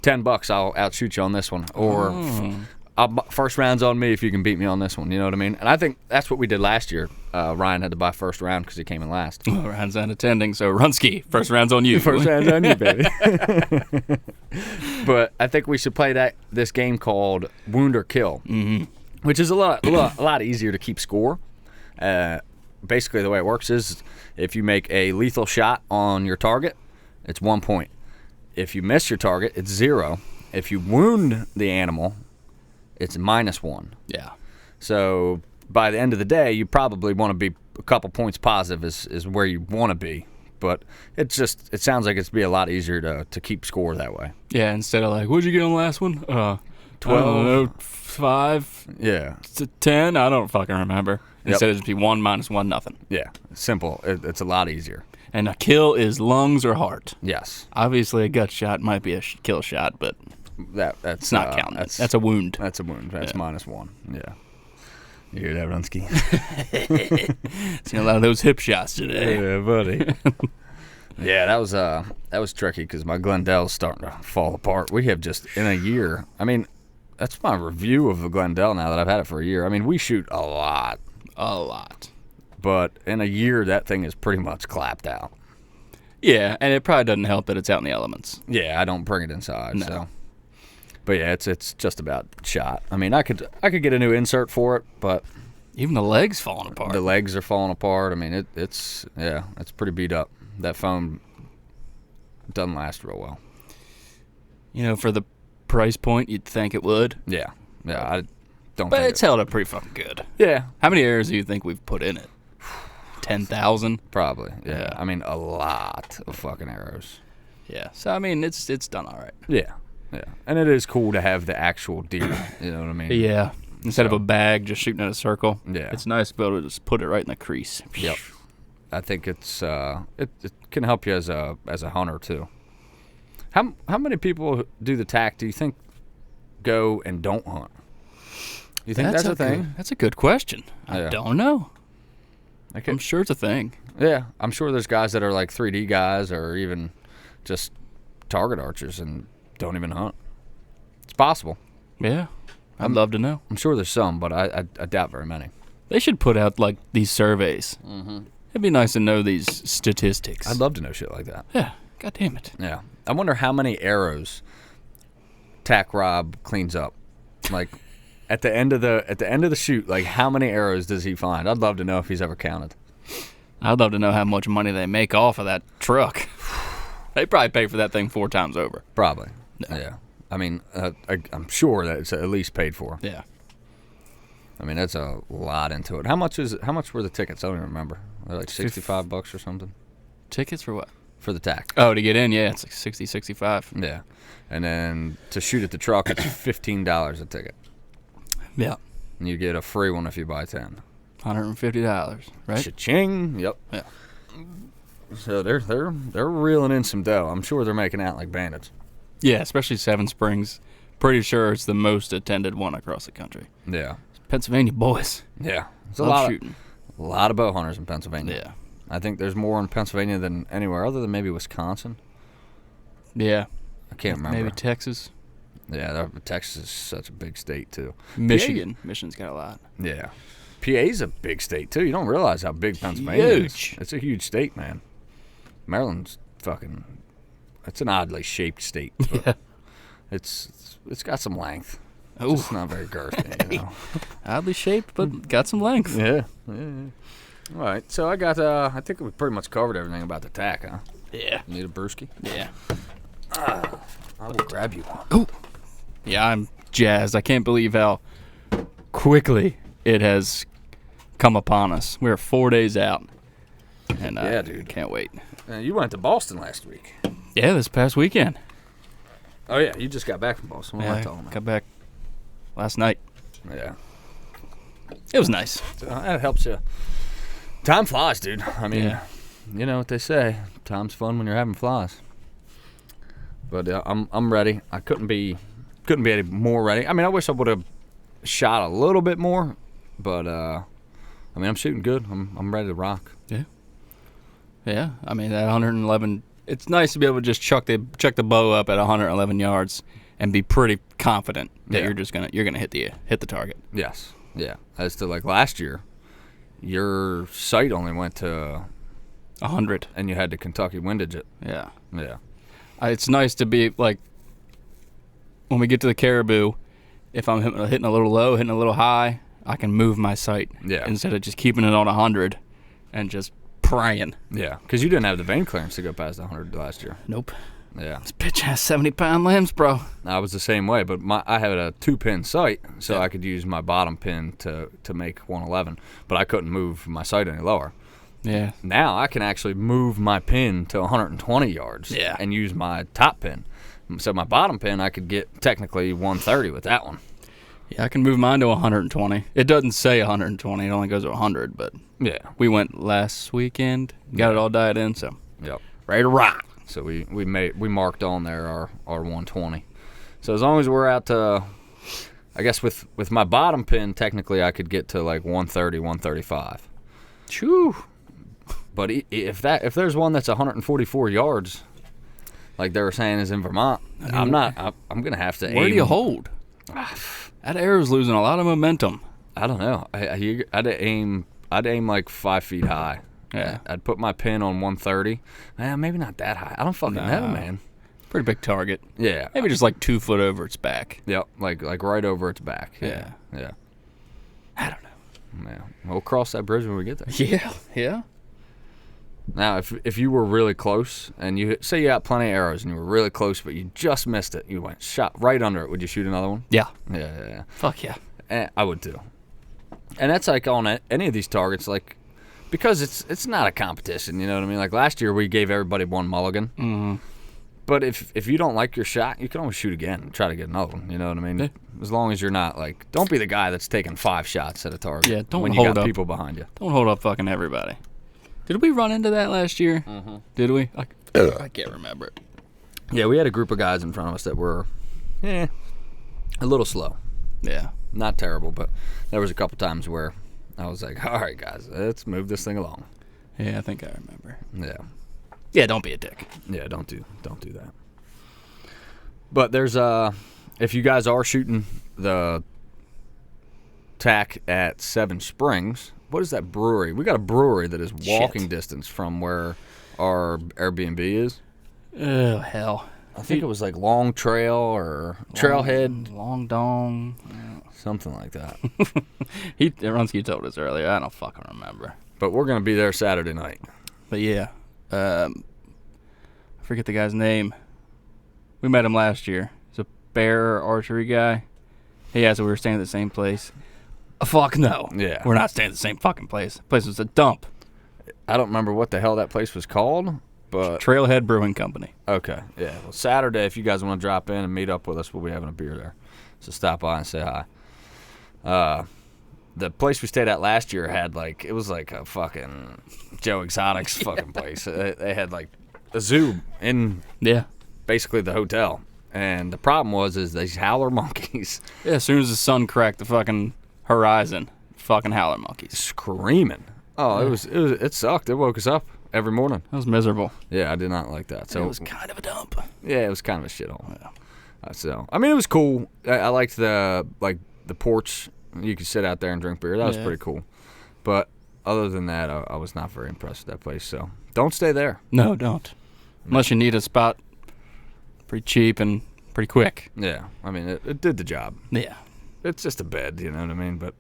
Speaker 2: $10 I'll outshoot you on this one. Or... first round's on me if you can beat me on this one. You know what I mean? And I think that's what we did last year. Ryan had to buy first round because he came in last.
Speaker 1: Well, Ryan's not attending, so Runsky, first round's on you.
Speaker 2: First round's on you, baby. But I think we should play this game called Wound or Kill, which is a lot easier to keep score. Basically, the way it works is if you make a lethal shot on your target, it's 1 point. If you miss your target, it's 0. If you wound the animal, it's -1.
Speaker 1: Yeah.
Speaker 2: So by the end of the day, you probably want to be a couple points positive is where you want to be. But it sounds like it's be a lot easier to keep score that way.
Speaker 1: Yeah, instead of like, what'd you get on the last one? 12. I don't know, 5.
Speaker 2: Yeah.
Speaker 1: 10. I don't fucking remember. Instead of just be 1 -1 nothing.
Speaker 2: Yeah. Simple. It's a lot easier.
Speaker 1: And a kill is lungs or heart.
Speaker 2: Yes.
Speaker 1: Obviously, a gut shot might be a kill shot, but
Speaker 2: that's
Speaker 1: not counting. That's a wound.
Speaker 2: That's a wound. That's -1. Yeah. You hear that, Runsky?
Speaker 1: Seen a lot of those hip shots today.
Speaker 2: Yeah, buddy. Yeah, that was tricky because my Glendale's starting to fall apart. We have just in a year. I mean, that's my review of the Glendale now that I've had it for a year. I mean, we shoot a lot.
Speaker 1: A lot.
Speaker 2: But in a year, that thing is pretty much clapped out.
Speaker 1: Yeah, and it probably doesn't help that it's out in the elements.
Speaker 2: Yeah, I don't bring it inside.
Speaker 1: No.
Speaker 2: So. But yeah, it's just about shot. I mean, I could get a new insert for it, but
Speaker 1: even the legs falling apart.
Speaker 2: The legs are falling apart. I mean, it's pretty beat up. That foam doesn't last real well.
Speaker 1: You know, for the price point, you'd think it would.
Speaker 2: Yeah, I don't.
Speaker 1: But it's held up pretty fucking good.
Speaker 2: Yeah.
Speaker 1: How many arrows do you think we've put in it? 10,000?
Speaker 2: Probably. Yeah. I mean, a lot of fucking arrows.
Speaker 1: Yeah. So I mean, it's done all right.
Speaker 2: Yeah. Yeah, and it is cool to have the actual deer. You know what I mean?
Speaker 1: Yeah. Instead of a bag just shooting in a circle.
Speaker 2: Yeah.
Speaker 1: It's nice to be able to just put it right in the crease.
Speaker 2: Yep. I think it can help you as a hunter too. How many people do the TAC do you think go and don't hunt? You think that's a thing?
Speaker 1: That's a good question. I don't know. I'm sure it's a thing.
Speaker 2: Yeah, I'm sure there's guys that are like 3D guys or even just target archers and don't even hunt. It's possible.
Speaker 1: Yeah, I'd love to know.
Speaker 2: I'm sure there's some, but I doubt very many.
Speaker 1: They should put out like these surveys.
Speaker 2: Mm-hmm.
Speaker 1: It'd be nice to know these statistics.
Speaker 2: I'd love to know shit like that.
Speaker 1: Yeah, god damn it.
Speaker 2: Yeah, I wonder how many arrows TAC Rob cleans up. Like at the end of the shoot, like how many arrows does he find? I'd love to know if he's ever counted.
Speaker 1: I'd love to know how much money they make off of that truck. They probably pay for that thing 4 times over.
Speaker 2: Probably. Yeah. I mean, I'm sure that it's at least paid for.
Speaker 1: Yeah.
Speaker 2: I mean, that's a lot into it. How much were the tickets? I don't even remember. They're like $65 or something.
Speaker 1: Tickets for what?
Speaker 2: For the TAC.
Speaker 1: Oh, to get in, yeah, it's like 60, 65.
Speaker 2: Yeah. And then to shoot at the truck, it's $15 a ticket.
Speaker 1: Yeah.
Speaker 2: And you get a free one if you buy 10.
Speaker 1: $150, right?
Speaker 2: Cha-ching. Yep.
Speaker 1: Yeah.
Speaker 2: So they're reeling in some dough. I'm sure they're making out like bandits.
Speaker 1: Yeah, especially Seven Springs. Pretty sure it's the most attended one across the country.
Speaker 2: Yeah.
Speaker 1: Pennsylvania boys.
Speaker 2: Yeah. It's
Speaker 1: Love shooting.
Speaker 2: A lot of bow hunters in Pennsylvania.
Speaker 1: Yeah.
Speaker 2: I think there's more in Pennsylvania than anywhere other than maybe Wisconsin.
Speaker 1: Yeah.
Speaker 2: I can't remember.
Speaker 1: Maybe Texas.
Speaker 2: Yeah, Texas is such a big state, too.
Speaker 1: Michigan. Michigan's got a lot.
Speaker 2: Yeah. PA's a big state, too. You don't realize how big Pennsylvania is.
Speaker 1: Huge.
Speaker 2: It's a huge state, man. Maryland's fucking... It's an oddly shaped state.
Speaker 1: Yeah.
Speaker 2: It's got some length.
Speaker 1: Oh.
Speaker 2: It's not very girthy, you know.
Speaker 1: Oddly shaped, but got some length.
Speaker 2: Yeah. All right, so I think we pretty much covered everything about the TAC, huh?
Speaker 1: Yeah.
Speaker 2: You need a brewski?
Speaker 1: Yeah.
Speaker 2: I will grab you one.
Speaker 1: Oh. Yeah, I'm jazzed. I can't believe how quickly it has come upon us. We're 4 days out. And
Speaker 2: yeah, dude.
Speaker 1: Can't wait.
Speaker 2: You went to Boston last week.
Speaker 1: Yeah, this past weekend.
Speaker 2: Oh, yeah, you just got back from Boston. What am I talking about?
Speaker 1: Got back last night.
Speaker 2: Yeah.
Speaker 1: It was nice.
Speaker 2: So that helps you. Time flies, dude. I mean, you know what they say. Time's fun when you're having flies. But I'm ready. I couldn't be any more ready. I mean, I wish I would have shot a little bit more, but I mean, I'm shooting good. I'm ready to rock.
Speaker 1: Yeah. Yeah. I mean, that 111. It's nice to be able to just chuck the bow up at 111 yards and be pretty confident that you're gonna hit the target.
Speaker 2: Yes. Yeah. As to like last year, your sight only went to
Speaker 1: 100,
Speaker 2: and you had to Kentucky windage it.
Speaker 1: Yeah.
Speaker 2: Yeah.
Speaker 1: It's nice to be like when we get to the caribou. If I'm hitting a little low, hitting a little high, I can move my sight instead of just keeping it on 100 and just praying.
Speaker 2: Yeah, because you didn't have the vein clearance to go past 100 last year.
Speaker 1: Nope.
Speaker 2: Yeah.
Speaker 1: This bitch has 70-pound limbs, bro.
Speaker 2: I was the same way, but I had a 2-pin sight, so I could use my bottom pin to make 111, but I couldn't move my sight any lower.
Speaker 1: Yeah.
Speaker 2: Now I can actually move my pin to 120 yards and use my top pin. So my bottom pin, I could get technically 130 with that one.
Speaker 1: Yeah, I can move mine to 120. It doesn't say 120. It only goes to 100, but
Speaker 2: yeah,
Speaker 1: we went last weekend, got it all dialed in, so ready to rock.
Speaker 2: So we marked on there our 120. So as long as we're out to, I guess with my bottom pin, technically I could get to like 130, 135.
Speaker 1: Choo.
Speaker 2: But if there's one that's 144 yards, like they were saying is in Vermont, I'm gonna have to aim.
Speaker 1: Where do you hold? That arrow's losing a lot of momentum.
Speaker 2: I don't know. I'd aim like 5 feet high.
Speaker 1: Yeah.
Speaker 2: I'd put my pin on 130. Maybe not that high. I don't fucking know, man.
Speaker 1: Pretty big target.
Speaker 2: Yeah.
Speaker 1: Maybe just like 2 foot over its back.
Speaker 2: Yep. Like right over its back.
Speaker 1: Yeah.
Speaker 2: Yeah.
Speaker 1: I don't know.
Speaker 2: Yeah. We'll cross that bridge when we get there.
Speaker 1: Yeah. Yeah.
Speaker 2: Now, if you were really close and you say you got plenty of arrows and you were really close but you just missed it, you shot right under it, would you shoot another one?
Speaker 1: Yeah.
Speaker 2: Yeah.
Speaker 1: Fuck yeah.
Speaker 2: I would too. And that's like on any of these targets, like because it's not a competition, you know what I mean? Like last year we gave everybody one mulligan.
Speaker 1: Mm-hmm.
Speaker 2: But if you don't like your shot, you can always shoot again and try to get another one, you know what I mean?
Speaker 1: Yeah.
Speaker 2: As long as you're not like, don't be the guy that's taking 5 shots at a target.
Speaker 1: Yeah, don't
Speaker 2: when you
Speaker 1: hold
Speaker 2: got
Speaker 1: up.
Speaker 2: people behind you.
Speaker 1: Don't hold up fucking everybody. Did we run into that last year?
Speaker 2: Mm-hmm.
Speaker 1: Did we? I can't remember.
Speaker 2: Yeah, we had a group of guys in front of us that were, a little slow.
Speaker 1: Yeah.
Speaker 2: Not terrible, but there was a couple times where I was like, all right, guys, let's move this thing along.
Speaker 1: Yeah, I think I remember.
Speaker 2: Yeah.
Speaker 1: Yeah, don't be a dick.
Speaker 2: Yeah, don't do that. But there's if you guys are shooting the TAC at Seven Springs, what is that brewery? We got a brewery that is walking distance from where our Airbnb is.
Speaker 1: Oh, hell.
Speaker 2: I think it was like Long Trail or Trailhead.
Speaker 1: Long Dong.
Speaker 2: Something like that.
Speaker 1: Runsky told us earlier. I don't fucking remember.
Speaker 2: But we're going to be there Saturday night.
Speaker 1: But yeah, I forget the guy's name. We met him last year. He's a bear archery guy. Yeah, so we were staying at the same place. Fuck no.
Speaker 2: Yeah.
Speaker 1: We're not staying at the same fucking place. The place was a dump.
Speaker 2: I don't remember what the hell that place was called, but...
Speaker 1: Trailhead Brewing Company.
Speaker 2: Okay, yeah. Well, Saturday, if you guys want to drop in and meet up with us, we'll be having a beer there. So stop by and say hi. The place we stayed at last year had, like, it was like a fucking Joe Exotic's fucking place. They had, like, a zoo in basically the hotel. And the problem was these howler monkeys.
Speaker 1: Yeah, as soon as the sun cracked the fucking horizon, fucking howler monkeys.
Speaker 2: Screaming. Oh, it sucked. It woke us up every morning.
Speaker 1: That was miserable.
Speaker 2: Yeah, I did not like that. So
Speaker 1: it was kind of a dump.
Speaker 2: Yeah, it was kind of a shithole. Yeah. So, I mean, it was cool. I liked the porch. You could sit out there and drink beer. That was pretty cool. But other than that, I was not very impressed with that place. So don't stay there.
Speaker 1: No, don't. Unless you need a spot pretty cheap and pretty quick.
Speaker 2: Yeah, I mean, it did the job.
Speaker 1: Yeah.
Speaker 2: It's just a bed, you know what I mean? But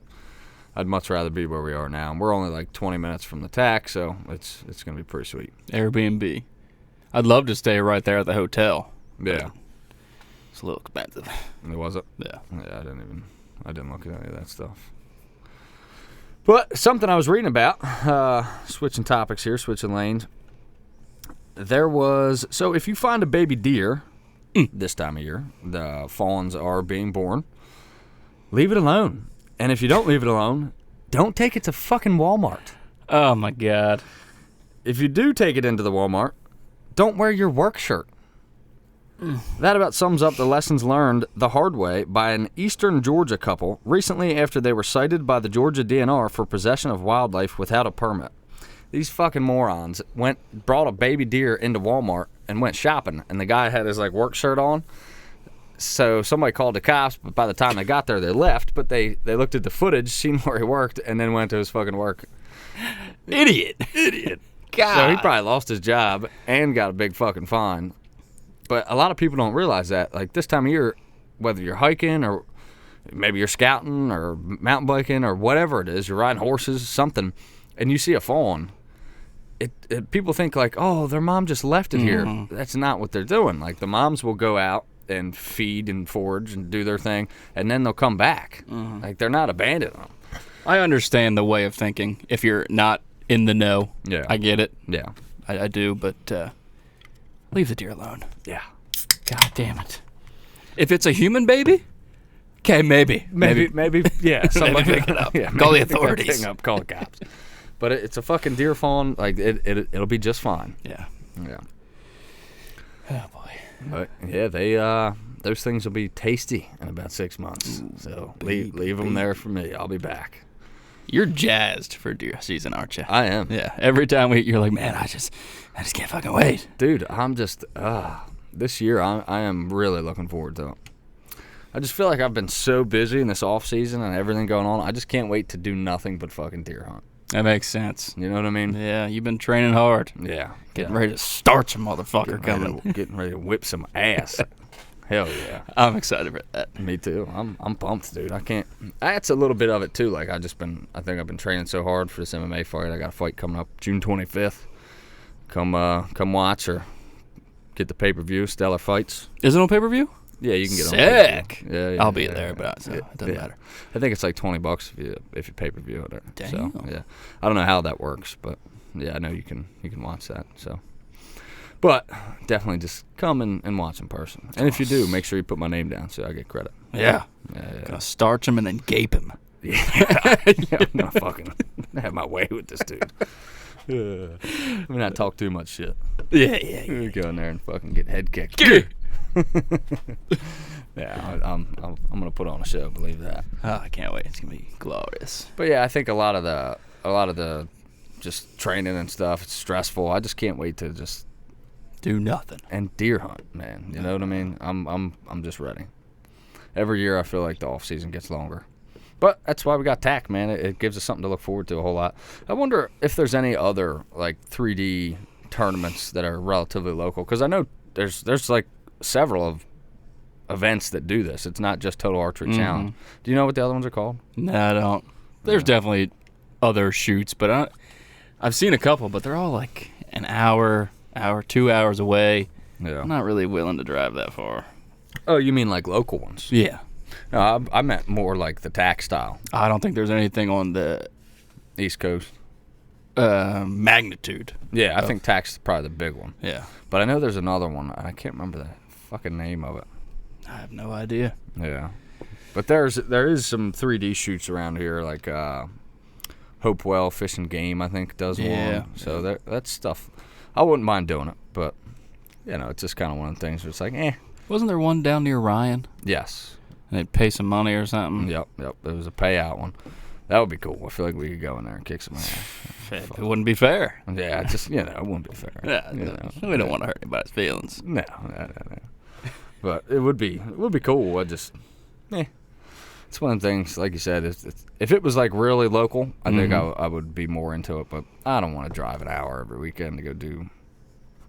Speaker 2: I'd much rather be where we are now. And we're only like 20 minutes from the T.A.C, so it's going to be pretty sweet.
Speaker 1: Airbnb. I'd love to stay right there at the hotel.
Speaker 2: Yeah.
Speaker 1: It's a little expensive.
Speaker 2: Was it?
Speaker 1: Yeah.
Speaker 2: Yeah, I didn't look at any of that stuff. But something I was reading about, switching topics here, switching lanes. So if you find a baby deer this time of year, the fawns are being born, leave it alone. And if you don't leave it alone, don't take it to fucking Walmart.
Speaker 1: Oh, my God.
Speaker 2: If you do take it into the Walmart, don't wear your work shirt. That about sums up the lessons learned the hard way by an Eastern Georgia couple recently after they were cited by the Georgia DNR for possession of wildlife without a permit. These fucking morons brought a baby deer into Walmart and went shopping, and the guy had his like work shirt on. So somebody called the cops, but by the time they got there, they left. But they looked at the footage, seen where he worked, and then went to his fucking work.
Speaker 1: Idiot. God.
Speaker 2: So he probably lost his job and got a big fucking fine. But a lot of people don't realize that. Like this time of year, whether you're hiking or maybe you're scouting or mountain biking or whatever it is, you're riding horses, something, and you see a fawn, people think like, oh, their mom just left it here. That's not what they're doing. Like the moms will go out and feed and forage and do their thing, and then they'll come back. Like they're not abandoning them.
Speaker 1: I understand the way of thinking. If you're not in the know, I get it.
Speaker 2: Yeah,
Speaker 1: I do, but leave the deer alone.
Speaker 2: Yeah.
Speaker 1: God damn it. If it's a human baby, okay, maybe.
Speaker 2: Yeah, somebody
Speaker 1: pick it up.
Speaker 2: Yeah,
Speaker 1: call the authorities.
Speaker 2: Call the cops. But it's a fucking deer fawn. Like it'll be just fine.
Speaker 1: Yeah. Oh boy.
Speaker 2: But yeah, those things will be tasty in about 6 months.
Speaker 1: Ooh,
Speaker 2: so leave them there for me. I'll be back.
Speaker 1: You're jazzed for deer season, aren't you?
Speaker 2: I am.
Speaker 1: Yeah. Every time you're like, man, I just can't fucking wait.
Speaker 2: Dude, I'm just this year I am really looking forward to it. I just feel like I've been so busy in this off season and everything going on. I just can't wait to do nothing but fucking deer hunt.
Speaker 1: That makes sense.
Speaker 2: You know what I mean?
Speaker 1: Yeah, you've been training hard.
Speaker 2: Yeah.
Speaker 1: Getting ready to starch a motherfucker
Speaker 2: Getting ready to whip some ass. Hell yeah.
Speaker 1: I'm excited for that.
Speaker 2: Me too. I'm pumped, dude. I can't. That's a little bit of it too. Like I think I've been training so hard for this MMA fight. I got a fight coming up June 25th. Come watch or get the pay-per-view. Stellar Fights.
Speaker 1: Is it on pay-per-view?
Speaker 2: Yeah, you can get it on
Speaker 1: Sick.
Speaker 2: Yeah,
Speaker 1: I'll be there, but it doesn't matter.
Speaker 2: I think it's like $20 if you pay-per-view it.
Speaker 1: Damn.
Speaker 2: So yeah, I don't know how that works, but yeah, I know you can watch that. So, but definitely just come and watch in person. And if you do, make sure you put my name down so I get credit.
Speaker 1: Yeah. Gonna starch him and then gape him.
Speaker 2: Yeah, I'm gonna fucking have my way with this dude. Let me not talk too much shit.
Speaker 1: Yeah.
Speaker 2: Go in there and fucking get head kicked. Yeah, I'm gonna put on a show. Believe that.
Speaker 1: Oh, I can't wait. It's gonna be glorious.
Speaker 2: But yeah, I think a lot of the just training and stuff. It's stressful. I just can't wait to just
Speaker 1: do nothing
Speaker 2: and deer hunt, man. You know what I mean? I'm just ready. Every year I feel like the off season gets longer. But that's why we got T.A.C, man. It gives us something to look forward to a whole lot. I wonder if there's any other like 3D tournaments that are relatively local, because I know there's like several of events that do this. It's not just Total Archery Challenge. Do you know what the other ones are called?
Speaker 1: No, I don't. There's definitely other shoots, but I've seen a couple, but they're all like an hour, 2 hours away.
Speaker 2: Yeah.
Speaker 1: I'm not really willing to drive that far.
Speaker 2: Oh, you mean like local ones?
Speaker 1: Yeah.
Speaker 2: No, I meant more like the TAC style.
Speaker 1: I don't think there's anything on the
Speaker 2: East Coast.
Speaker 1: magnitude.
Speaker 2: Yeah, I think TAC's probably the big one.
Speaker 1: Yeah.
Speaker 2: But I know there's another one. I can't remember the fucking name of it.
Speaker 1: I have no idea.
Speaker 2: Yeah. But there is some 3D shoots around here, like Hopewell Fish and Game, I think, does one. So that's stuff. I wouldn't mind doing it, but, it's just kind of one of the things where it's like, eh.
Speaker 1: Wasn't there one down near Ryan?
Speaker 2: Yes.
Speaker 1: And they'd pay some money or something?
Speaker 2: Yep. It was a payout one. That would be cool. I feel like we could go in there and kick some ass.
Speaker 1: It wouldn't be fair.
Speaker 2: Yeah, just, it wouldn't be fair.
Speaker 1: Yeah, we don't want to hurt anybody's feelings.
Speaker 2: No. But it would be cool. It's one of the things, like you said, if it was like really local, I think I would be more into it. But I don't want to drive an hour every weekend to go do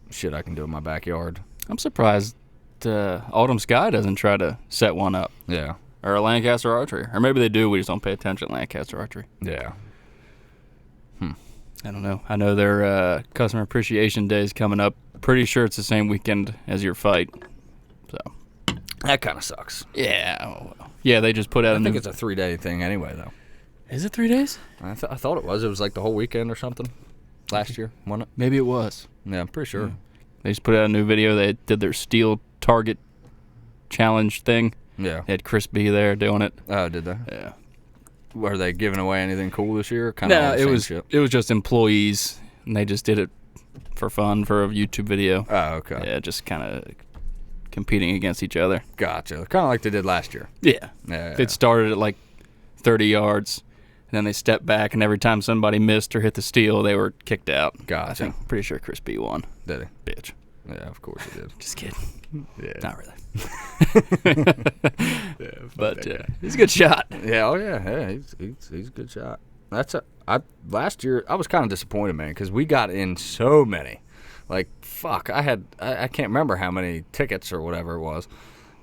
Speaker 2: shit I can do in my backyard.
Speaker 1: I'm surprised Autumn Sky doesn't try to set one up.
Speaker 2: Yeah.
Speaker 1: Or a Lancaster Archery. Or maybe they do, we just don't pay attention to Lancaster Archery.
Speaker 2: Yeah.
Speaker 1: I don't know. I know their Customer Appreciation Day is coming up. Pretty sure it's the same weekend as your fight. So
Speaker 2: That kind of sucks.
Speaker 1: Yeah. Yeah, they just put out
Speaker 2: I think it's a 3-day thing anyway, though.
Speaker 1: Is it 3 days?
Speaker 2: I thought it was. It was like the whole weekend or something last year, wasn't it?
Speaker 1: Maybe it was.
Speaker 2: Yeah, I'm pretty sure.
Speaker 1: Yeah. They just put out a new video. They did their steel target challenge thing.
Speaker 2: Yeah.
Speaker 1: They had Chris B there doing it.
Speaker 2: Oh, did they?
Speaker 1: Yeah.
Speaker 2: Were they giving away anything cool this year?
Speaker 1: No, it was just employees, and they just did it for fun for a YouTube video.
Speaker 2: Oh, okay.
Speaker 1: Yeah, just kind of competing against each other.
Speaker 2: Gotcha. Kind of like they did last year.
Speaker 1: Yeah.
Speaker 2: Yeah.
Speaker 1: It started at like 30 yards, and then they stepped back, and every time somebody missed or hit the steel, they were kicked out.
Speaker 2: Gotcha.
Speaker 1: Pretty sure Chris B won.
Speaker 2: Did he?
Speaker 1: Bitch.
Speaker 2: Yeah, of course he did.
Speaker 1: Just kidding.
Speaker 2: Yeah.
Speaker 1: Not really.
Speaker 2: Yeah,
Speaker 1: But he's a good shot.
Speaker 2: Yeah, oh yeah, he's a good shot. Last year I was kind of disappointed, man, because we got in so many. Like, fuck, I can't remember how many tickets or whatever it was,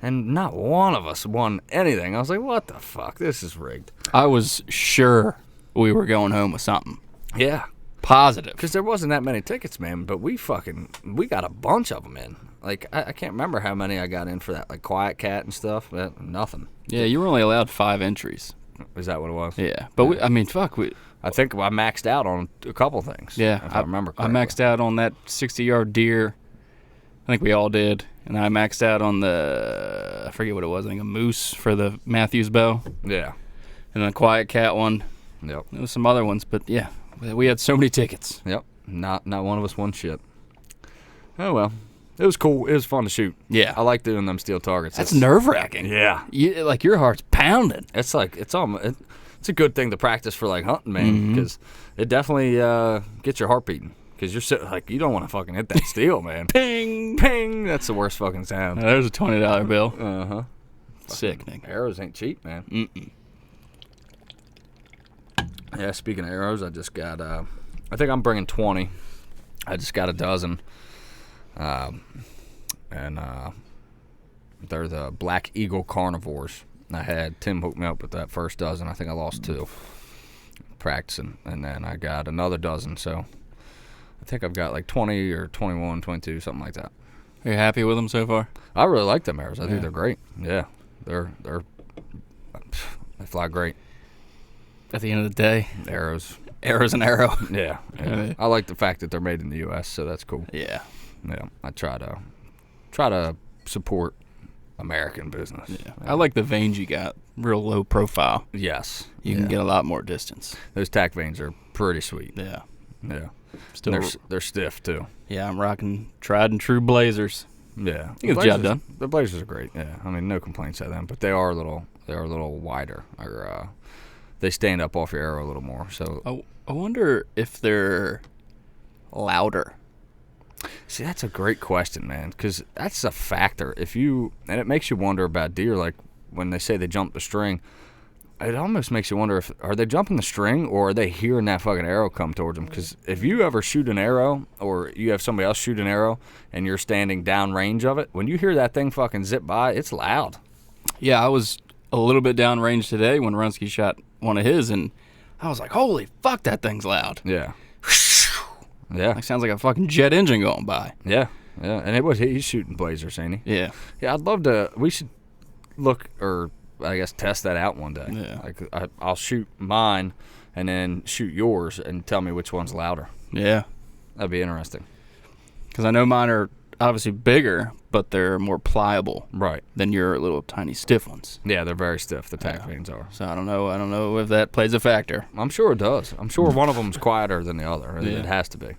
Speaker 2: and not one of us won anything. I was like, what the fuck? This is rigged.
Speaker 1: I was sure we were going home with something.
Speaker 2: Yeah.
Speaker 1: Positive.
Speaker 2: Because there wasn't that many tickets, man, but we got a bunch of them in. Like, I can't remember how many I got in for that, like Quiet Cat and stuff, but nothing.
Speaker 1: Yeah, you were only allowed 5 entries.
Speaker 2: Is that what it was?
Speaker 1: Yeah, but I
Speaker 2: think I maxed out on a couple things.
Speaker 1: Yeah,
Speaker 2: if I remember correctly.
Speaker 1: I maxed out on that 60-yard deer. I think we all did. And I maxed out on I forget what it was, I think a moose for the Matthews bow.
Speaker 2: Yeah.
Speaker 1: And then a Quiet Cat one.
Speaker 2: Yep.
Speaker 1: There was some other ones, but yeah, we had so many tickets.
Speaker 2: Yep. Not one of us won shit. Oh, well. It was cool. It was fun to shoot.
Speaker 1: Yeah.
Speaker 2: I like doing them steel targets.
Speaker 1: That's nerve-wracking.
Speaker 2: Yeah.
Speaker 1: Like your heart's pounding.
Speaker 2: It's like, it's a good thing to practice for, like, hunting, man, because it definitely gets your heart beating. Because you're sitting, like, you don't want to fucking hit that steel, man.
Speaker 1: Ping!
Speaker 2: Ping! That's the worst fucking sound.
Speaker 1: There's a $20 bill.
Speaker 2: Uh-huh.
Speaker 1: Sickening.
Speaker 2: Arrows ain't cheap, man.
Speaker 1: Mm-mm.
Speaker 2: Yeah, speaking of arrows, I just got, I think I'm bringing 20. I just got a dozen. And they're the Black Eagle Carnivores. I had Tim hook me up with that first dozen. I think I lost 2 practicing. And then I got another dozen, so I think I've got like 20 or 21, 22, something like that.
Speaker 1: Are you happy with them so far?
Speaker 2: I really like them arrows. I think they're great. Yeah, they fly great.
Speaker 1: At the end of the day, arrow's an arrow.
Speaker 2: Yeah. I like the fact that they're made in the U.S., so that's cool.
Speaker 1: Yeah.
Speaker 2: Yeah, I try to support American business.
Speaker 1: Yeah. I like the veins you got, real low profile.
Speaker 2: Yes.
Speaker 1: You can get a lot more distance.
Speaker 2: Those tack veins are pretty sweet.
Speaker 1: Yeah.
Speaker 2: Yeah.
Speaker 1: Still,
Speaker 2: they're stiff too.
Speaker 1: Yeah, I'm rocking tried and true Blazers.
Speaker 2: Yeah.
Speaker 1: You get the job done.
Speaker 2: The Blazers are great. Yeah. I mean, no complaints at them, but they are a little wider. Or they stand up off your arrow a little more. So
Speaker 1: I wonder if they're louder.
Speaker 2: See, that's a great question, man, because that's a factor. And it makes you wonder about deer, like when they say they jump the string, it almost makes you wonder are they jumping the string or are they hearing that fucking arrow come towards them? Because if you ever shoot an arrow or you have somebody else shoot an arrow and you're standing downrange of it, when you hear that thing fucking zip by, it's loud.
Speaker 1: Yeah, I was a little bit downrange today when Runsky shot one of his, and I was like, holy fuck, that thing's loud.
Speaker 2: Yeah. Yeah.
Speaker 1: Like, sounds like a fucking jet engine going by.
Speaker 2: Yeah. Yeah. And he's shooting blazers, ain't he?
Speaker 1: Yeah.
Speaker 2: Yeah, I'd love to. We should look, or I guess test that out one day.
Speaker 1: Yeah.
Speaker 2: Like, I'll shoot mine and then shoot yours and tell me which one's louder.
Speaker 1: Yeah.
Speaker 2: That'd be interesting.
Speaker 1: Because I know mine are obviously bigger, but they're more pliable
Speaker 2: Right.
Speaker 1: than your little tiny stiff ones.
Speaker 2: Yeah, they're very stiff, the TAC vanes are.
Speaker 1: So I don't know if that plays a factor.
Speaker 2: I'm sure it does. I'm sure one of them's quieter than the other.
Speaker 1: Yeah.
Speaker 2: It has to be.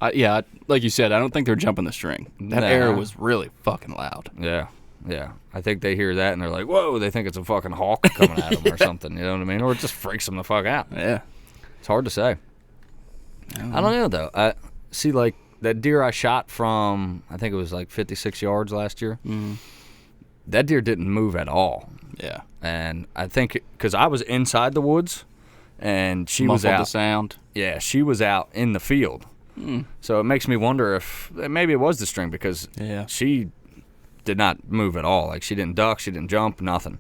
Speaker 1: Like you said, I don't think they're jumping the string. That
Speaker 2: Nah.
Speaker 1: arrow was really fucking loud.
Speaker 2: Yeah. Yeah. I think they hear that and they're like, whoa, they think it's a fucking hawk coming at them or something. You know what I mean? Or it just freaks them the fuck out.
Speaker 1: Yeah.
Speaker 2: It's hard to say. I don't know, though. I see, like, that deer I shot from, I think it was like 56 yards last year.
Speaker 1: Mm-hmm.
Speaker 2: That deer didn't move at all.
Speaker 1: Yeah.
Speaker 2: And I think because I was inside the woods and she was
Speaker 1: Muffled
Speaker 2: out.
Speaker 1: the sound.
Speaker 2: Yeah, she was out in the field.
Speaker 1: Mm.
Speaker 2: So it makes me wonder if maybe it was the string because she did not move at all. Like, she didn't duck, she didn't jump, nothing.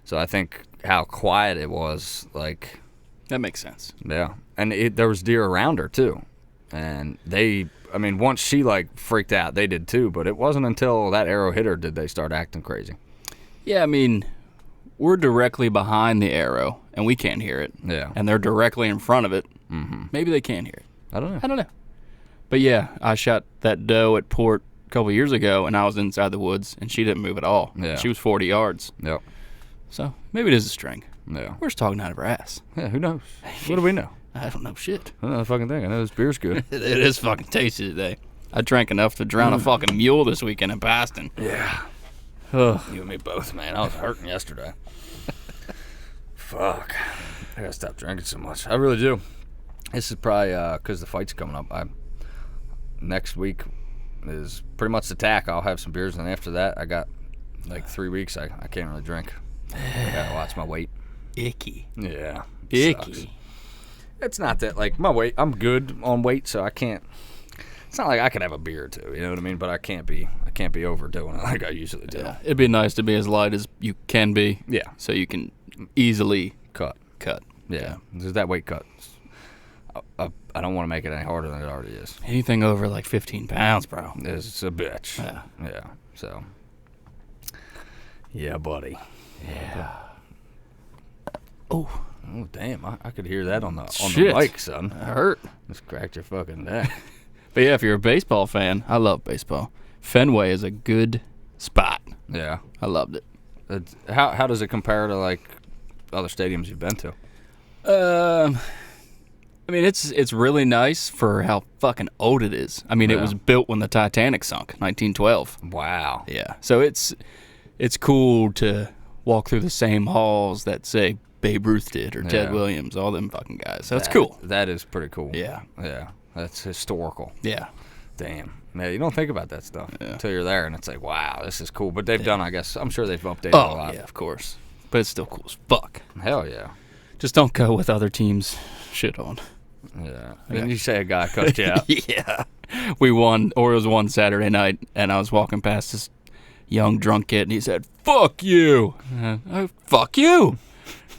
Speaker 2: So I think how quiet it was, like...
Speaker 1: That makes sense.
Speaker 2: Yeah. And there was deer around her, too. And once she, like, freaked out, they did, too. But it wasn't until that arrow hit her did they start acting crazy.
Speaker 1: Yeah, I mean, we're directly behind the arrow, and we can't hear it.
Speaker 2: Yeah.
Speaker 1: And they're directly in front of it.
Speaker 2: Mm-hmm.
Speaker 1: Maybe they can hear it.
Speaker 2: I don't know.
Speaker 1: But yeah, I shot that doe at Port a couple years ago, and I was inside the woods, and she didn't move at all.
Speaker 2: Yeah.
Speaker 1: She was 40 yards.
Speaker 2: Yep.
Speaker 1: So maybe it is a string.
Speaker 2: Yeah.
Speaker 1: We're just talking out of our ass.
Speaker 2: Yeah, who knows? What do we know?
Speaker 1: I don't know shit.
Speaker 2: I don't know the fucking thing. I know this beer's good.
Speaker 1: It is fucking tasty today. I drank enough to drown a fucking mule this weekend in Boston.
Speaker 2: Yeah.
Speaker 1: Ugh.
Speaker 2: You and me both, man. I was hurting yesterday. Fuck. I gotta stop drinking so much. I really do. This is probably because the fight's coming up. Next week is pretty much the tack. I'll have some beers, and after that, I got like 3 weeks. I can't really drink. I gotta watch my weight.
Speaker 1: Icky.
Speaker 2: Yeah.
Speaker 1: Icky.
Speaker 2: Sucks. It's not that, like, my weight, I'm good on weight, so I can't. It's not like I can have a beer or two, you know what I mean? But I can't be overdoing it like I usually do.
Speaker 1: Yeah. It'd be nice to be as light as you can be.
Speaker 2: Yeah.
Speaker 1: So you can easily
Speaker 2: Cut. Yeah. There's that weight cut. I don't want to make it any harder than it already is.
Speaker 1: Anything over like 15 pounds, bro.
Speaker 2: It's a bitch.
Speaker 1: Yeah.
Speaker 2: Yeah. So. Yeah, buddy.
Speaker 1: Yeah. Oh,
Speaker 2: damn. I could hear that on the
Speaker 1: Shit.
Speaker 2: mic, son.
Speaker 1: I hurt.
Speaker 2: Just cracked your fucking neck.
Speaker 1: But yeah, if you're a baseball fan, I love baseball. Fenway is a good spot.
Speaker 2: Yeah.
Speaker 1: I loved it.
Speaker 2: How does it compare to, like, other stadiums you've been to?
Speaker 1: I mean, it's really nice for how fucking old it is. I mean, it was built when the Titanic sunk, 1912.
Speaker 2: Wow.
Speaker 1: Yeah. So it's cool to walk through the same halls that, say, Babe Ruth did or Ted Williams, all them fucking guys. So it's cool.
Speaker 2: That is pretty cool.
Speaker 1: Yeah.
Speaker 2: Yeah. That's historical.
Speaker 1: Yeah.
Speaker 2: Damn. Man, you don't think about that stuff until you're there, and it's like, wow, this is cool. But they've done, I guess, I'm sure they've updated a lot.
Speaker 1: Yeah, of course. But it's still cool as fuck.
Speaker 2: Hell yeah.
Speaker 1: Just don't go with other teams' shit on.
Speaker 2: Yeah. Didn't you say a guy cussed you out?
Speaker 1: Yeah. We won. Orioles won Saturday night, and I was walking past this young drunk kid, and he said, "Fuck you." Fuck you.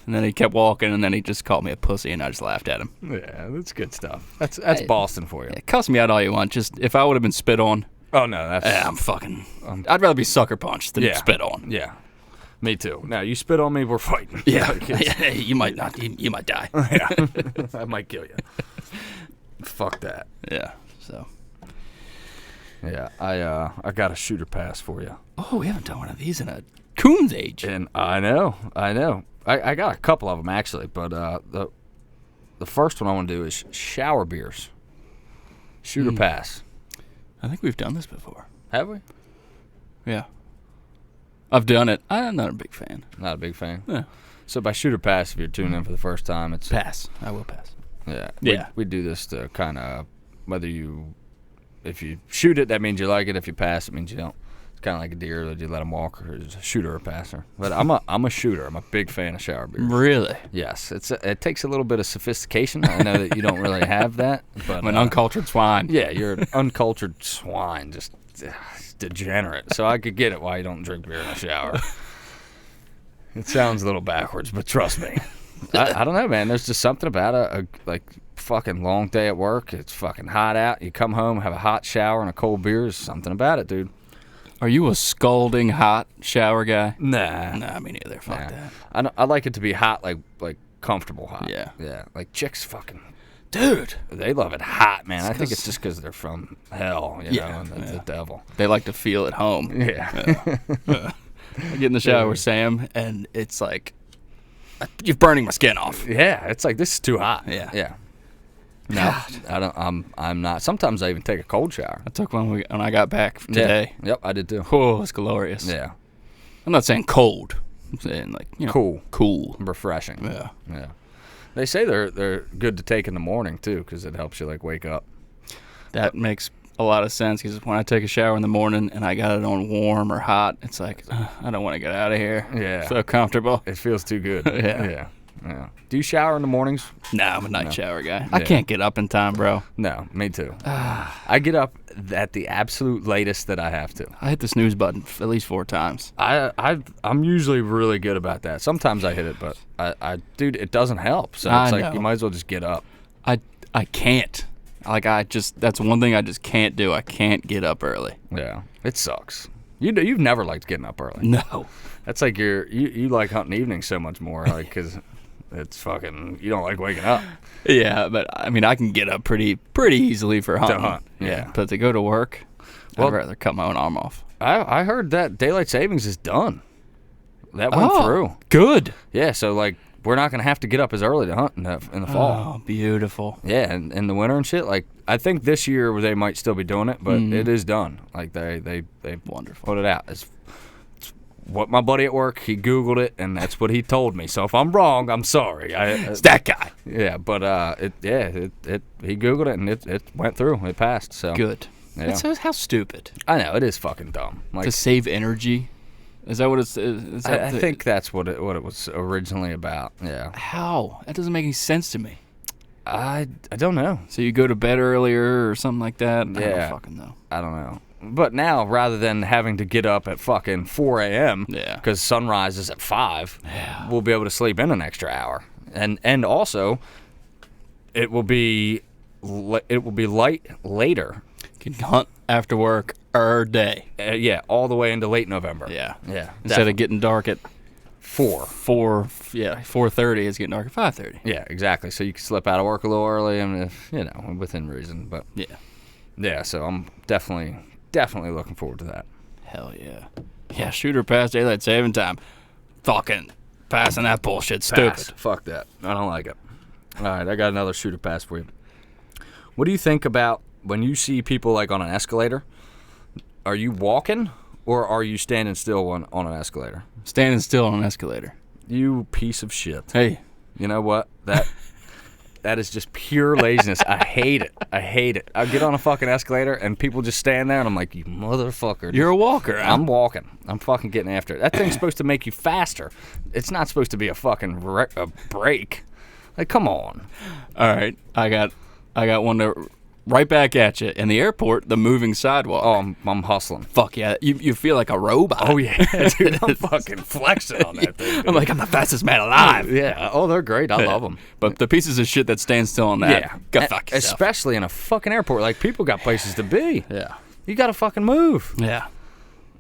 Speaker 1: And then he kept walking, and then he just called me a pussy, and I just laughed at him.
Speaker 2: Yeah, that's good stuff. That's Boston for you.
Speaker 1: Yeah, cuss me out all you want. Just if I would have been spit on,
Speaker 2: Oh, no, that's...
Speaker 1: I'm fucking... I'd rather be sucker punched than spit on.
Speaker 2: Yeah. Me too. Now, you spit on me, we're fighting.
Speaker 1: Yeah. You might not. You might die.
Speaker 2: Yeah. I might kill you. Fuck that.
Speaker 1: Yeah. So.
Speaker 2: Yeah, I got a shooter pass for you.
Speaker 1: Oh, we haven't done one of these in a coon's age.
Speaker 2: And I know. I got a couple of them, actually, but the first one I want to do is shower beers. Shooter pass.
Speaker 1: I think we've done this before.
Speaker 2: Have we?
Speaker 1: Yeah. I've done it. I'm not a big fan.
Speaker 2: Not a big fan.
Speaker 1: Yeah.
Speaker 2: So by shooter pass, if you're tuning in for the first time, it's...
Speaker 1: Pass. I will pass.
Speaker 2: Yeah.
Speaker 1: Yeah.
Speaker 2: We do this to kind of, if you shoot it, that means you like it. If you pass, it means you don't. It's kind of like a deer that you let him walk, or it's a shooter or passer. But I'm a shooter. I'm a big fan of shower beers.
Speaker 1: Really?
Speaker 2: Yes. It takes a little bit of sophistication. I know that you don't really have that. But
Speaker 1: I'm an uncultured swine.
Speaker 2: Yeah, you're an uncultured swine, just degenerate. So I could get it why you don't drink beer in the shower. It sounds a little backwards, but trust me. I don't know, man. There's just something about like fucking long day at work. It's fucking hot out. You come home, have a hot shower and a cold beer. There's something about it, dude.
Speaker 1: Are you a scalding hot shower guy?
Speaker 2: Nah.
Speaker 1: Nah, me neither. Fuck that.
Speaker 2: I like it to be hot, like comfortable hot.
Speaker 1: Yeah.
Speaker 2: Yeah. Like chicks fucking...
Speaker 1: Dude.
Speaker 2: They love it hot, man. I think it's just because they're from hell, you know, and the devil.
Speaker 1: They like to feel at home.
Speaker 2: Yeah.
Speaker 1: I get in the shower with Sam, and it's like, you're burning my skin off.
Speaker 2: Yeah, it's like, this is too hot.
Speaker 1: Yeah.
Speaker 2: Yeah. No, I don't. I'm not. Sometimes I even take a cold shower.
Speaker 1: I took one when I got back today.
Speaker 2: Yeah. Yep, I did too.
Speaker 1: Oh, it's glorious.
Speaker 2: Yeah.
Speaker 1: I'm not saying cold. I'm saying like, you know, cool,
Speaker 2: refreshing.
Speaker 1: Yeah.
Speaker 2: Yeah. They say they're good to take in the morning too, because it helps you like wake up.
Speaker 1: That makes a lot of sense, because when I take a shower in the morning and I got it on warm or hot, it's like, I don't want to get out of here.
Speaker 2: Yeah.
Speaker 1: So comfortable.
Speaker 2: It feels too good.
Speaker 1: Yeah.
Speaker 2: Yeah. Do you shower in the mornings?
Speaker 1: No, I'm a night shower guy. I can't get up in time, bro.
Speaker 2: No, me too. I get up at the absolute latest that I have to.
Speaker 1: I hit the snooze button at least 4 times.
Speaker 2: I'm usually really good about that. Sometimes I hit it, but dude, it doesn't help. So it's like, you might as well just get up.
Speaker 1: I can't. Like, that's one thing I just can't do. I can't get up early.
Speaker 2: Yeah, it sucks. You've never liked getting up early.
Speaker 1: No.
Speaker 2: That's like you like hunting evenings so much more, like, because it's fucking, you don't like waking up.
Speaker 1: Yeah, but I mean, I can get up pretty easily for hunting.
Speaker 2: To hunt, yeah.
Speaker 1: But to go to work,
Speaker 2: Well,
Speaker 1: I'd rather cut my own arm off.
Speaker 2: I heard that daylight savings is done. That went through.
Speaker 1: Good.
Speaker 2: Yeah, so like, we're not gonna have to get up as early to hunt in the fall.
Speaker 1: Oh, beautiful.
Speaker 2: Yeah, and in the winter and shit. Like, I think this year they might still be doing it, but it is done. Like, they
Speaker 1: Wonderful.
Speaker 2: put it out. It's what my buddy at work, he Googled it, and that's what he told me. So if I'm wrong, I'm sorry.
Speaker 1: It's that guy.
Speaker 2: Yeah, but he Googled it, and it went through. It passed. So
Speaker 1: Good.
Speaker 2: Yeah.
Speaker 1: That's how stupid.
Speaker 2: I know, it is fucking dumb. Like,
Speaker 1: To save energy. Is that what it's? Is that
Speaker 2: I think that's what it was originally about. Yeah.
Speaker 1: How? That doesn't make any sense to me.
Speaker 2: I don't know.
Speaker 1: So you go to bed earlier or something like that? I
Speaker 2: Yeah.
Speaker 1: don't fucking know.
Speaker 2: I don't know. But now, rather than having to get up at fucking 4 a.m.
Speaker 1: Yeah.
Speaker 2: because sunrise is at 5, we'll be able to sleep in an extra hour, and also, it will be light later.
Speaker 1: You can hunt after work day.
Speaker 2: Yeah, all the way into late November.
Speaker 1: Yeah.
Speaker 2: Yeah.
Speaker 1: Instead of getting dark at 4:30, it's getting dark at 5:30.
Speaker 2: Yeah, exactly. So you can slip out of work a little early, and within reason. But yeah. So I'm definitely looking forward to that.
Speaker 1: Hell yeah. Yeah, shooter pass daylight saving time. Fucking passing that bullshit. Stupid.
Speaker 2: Pass. Fuck that. I don't like it. All right, I got another shooter pass for you. What do you think about when you see people like on an escalator? Are you walking or are you standing still on an escalator?
Speaker 1: Standing still on an escalator.
Speaker 2: You piece of shit.
Speaker 1: Hey.
Speaker 2: You know what? That is just pure laziness. I hate it. I get on a fucking escalator and people just stand there and I'm like, you motherfucker.
Speaker 1: You're a walker.
Speaker 2: I'm walking. I'm fucking getting after it. That thing's supposed to make you faster. It's not supposed to be a fucking break. Like, come on.
Speaker 1: All right. I got one to right back at you. In the airport, the moving sidewalk.
Speaker 2: Oh, I'm hustling.
Speaker 1: Fuck yeah. You feel like a robot.
Speaker 2: Oh, yeah. Dude, I'm fucking flexing on that thing. Dude.
Speaker 1: I'm like, I'm the fastest man alive.
Speaker 2: Yeah. Oh, they're great. I love them.
Speaker 1: But the pieces of shit that stand still on that, go fuck yourself.
Speaker 2: Especially in a fucking airport. Like, people got places to be.
Speaker 1: Yeah.
Speaker 2: You got to fucking move.
Speaker 1: Yeah.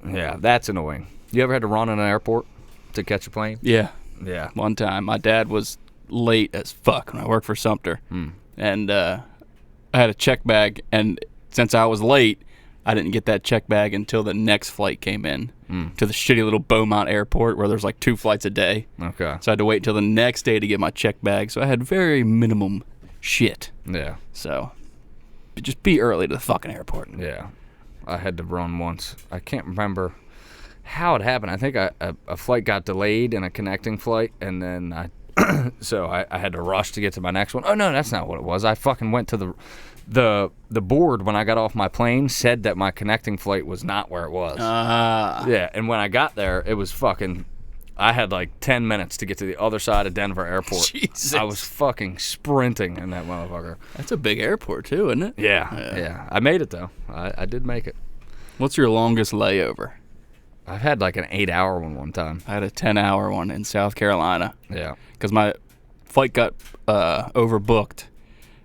Speaker 2: Yeah, that's annoying. You ever had to run in an airport to catch a plane?
Speaker 1: Yeah.
Speaker 2: Yeah.
Speaker 1: One time, my dad was late as fuck when I worked for Sumter. And I had a check bag, and since I was late, I didn't get that check bag until the next flight came in to the shitty little Beaumont airport where there's like 2 flights a day.
Speaker 2: Okay.
Speaker 1: So I had to wait until the next day to get my check bag. So I had very minimum shit.
Speaker 2: Yeah.
Speaker 1: So just be early to the fucking airport.
Speaker 2: Yeah. I had to run once. I can't remember how it happened. I think a flight got delayed in a connecting flight, and then I had to rush to get to my next one. Oh, no, that's not what it was. I fucking went to the board when I got off my plane said that my connecting flight was not where it was. Yeah, and when I got there, it was fucking... I had like 10 minutes to get to the other side of Denver Airport.
Speaker 1: Jesus.
Speaker 2: I was fucking sprinting in that motherfucker.
Speaker 1: That's a big airport, too, isn't it?
Speaker 2: Yeah. I made it, though. I did make it.
Speaker 1: What's your longest layover?
Speaker 2: I've had like an 8-hour one time.
Speaker 1: I had a 10-hour one in South Carolina.
Speaker 2: Yeah.
Speaker 1: Because my flight got overbooked,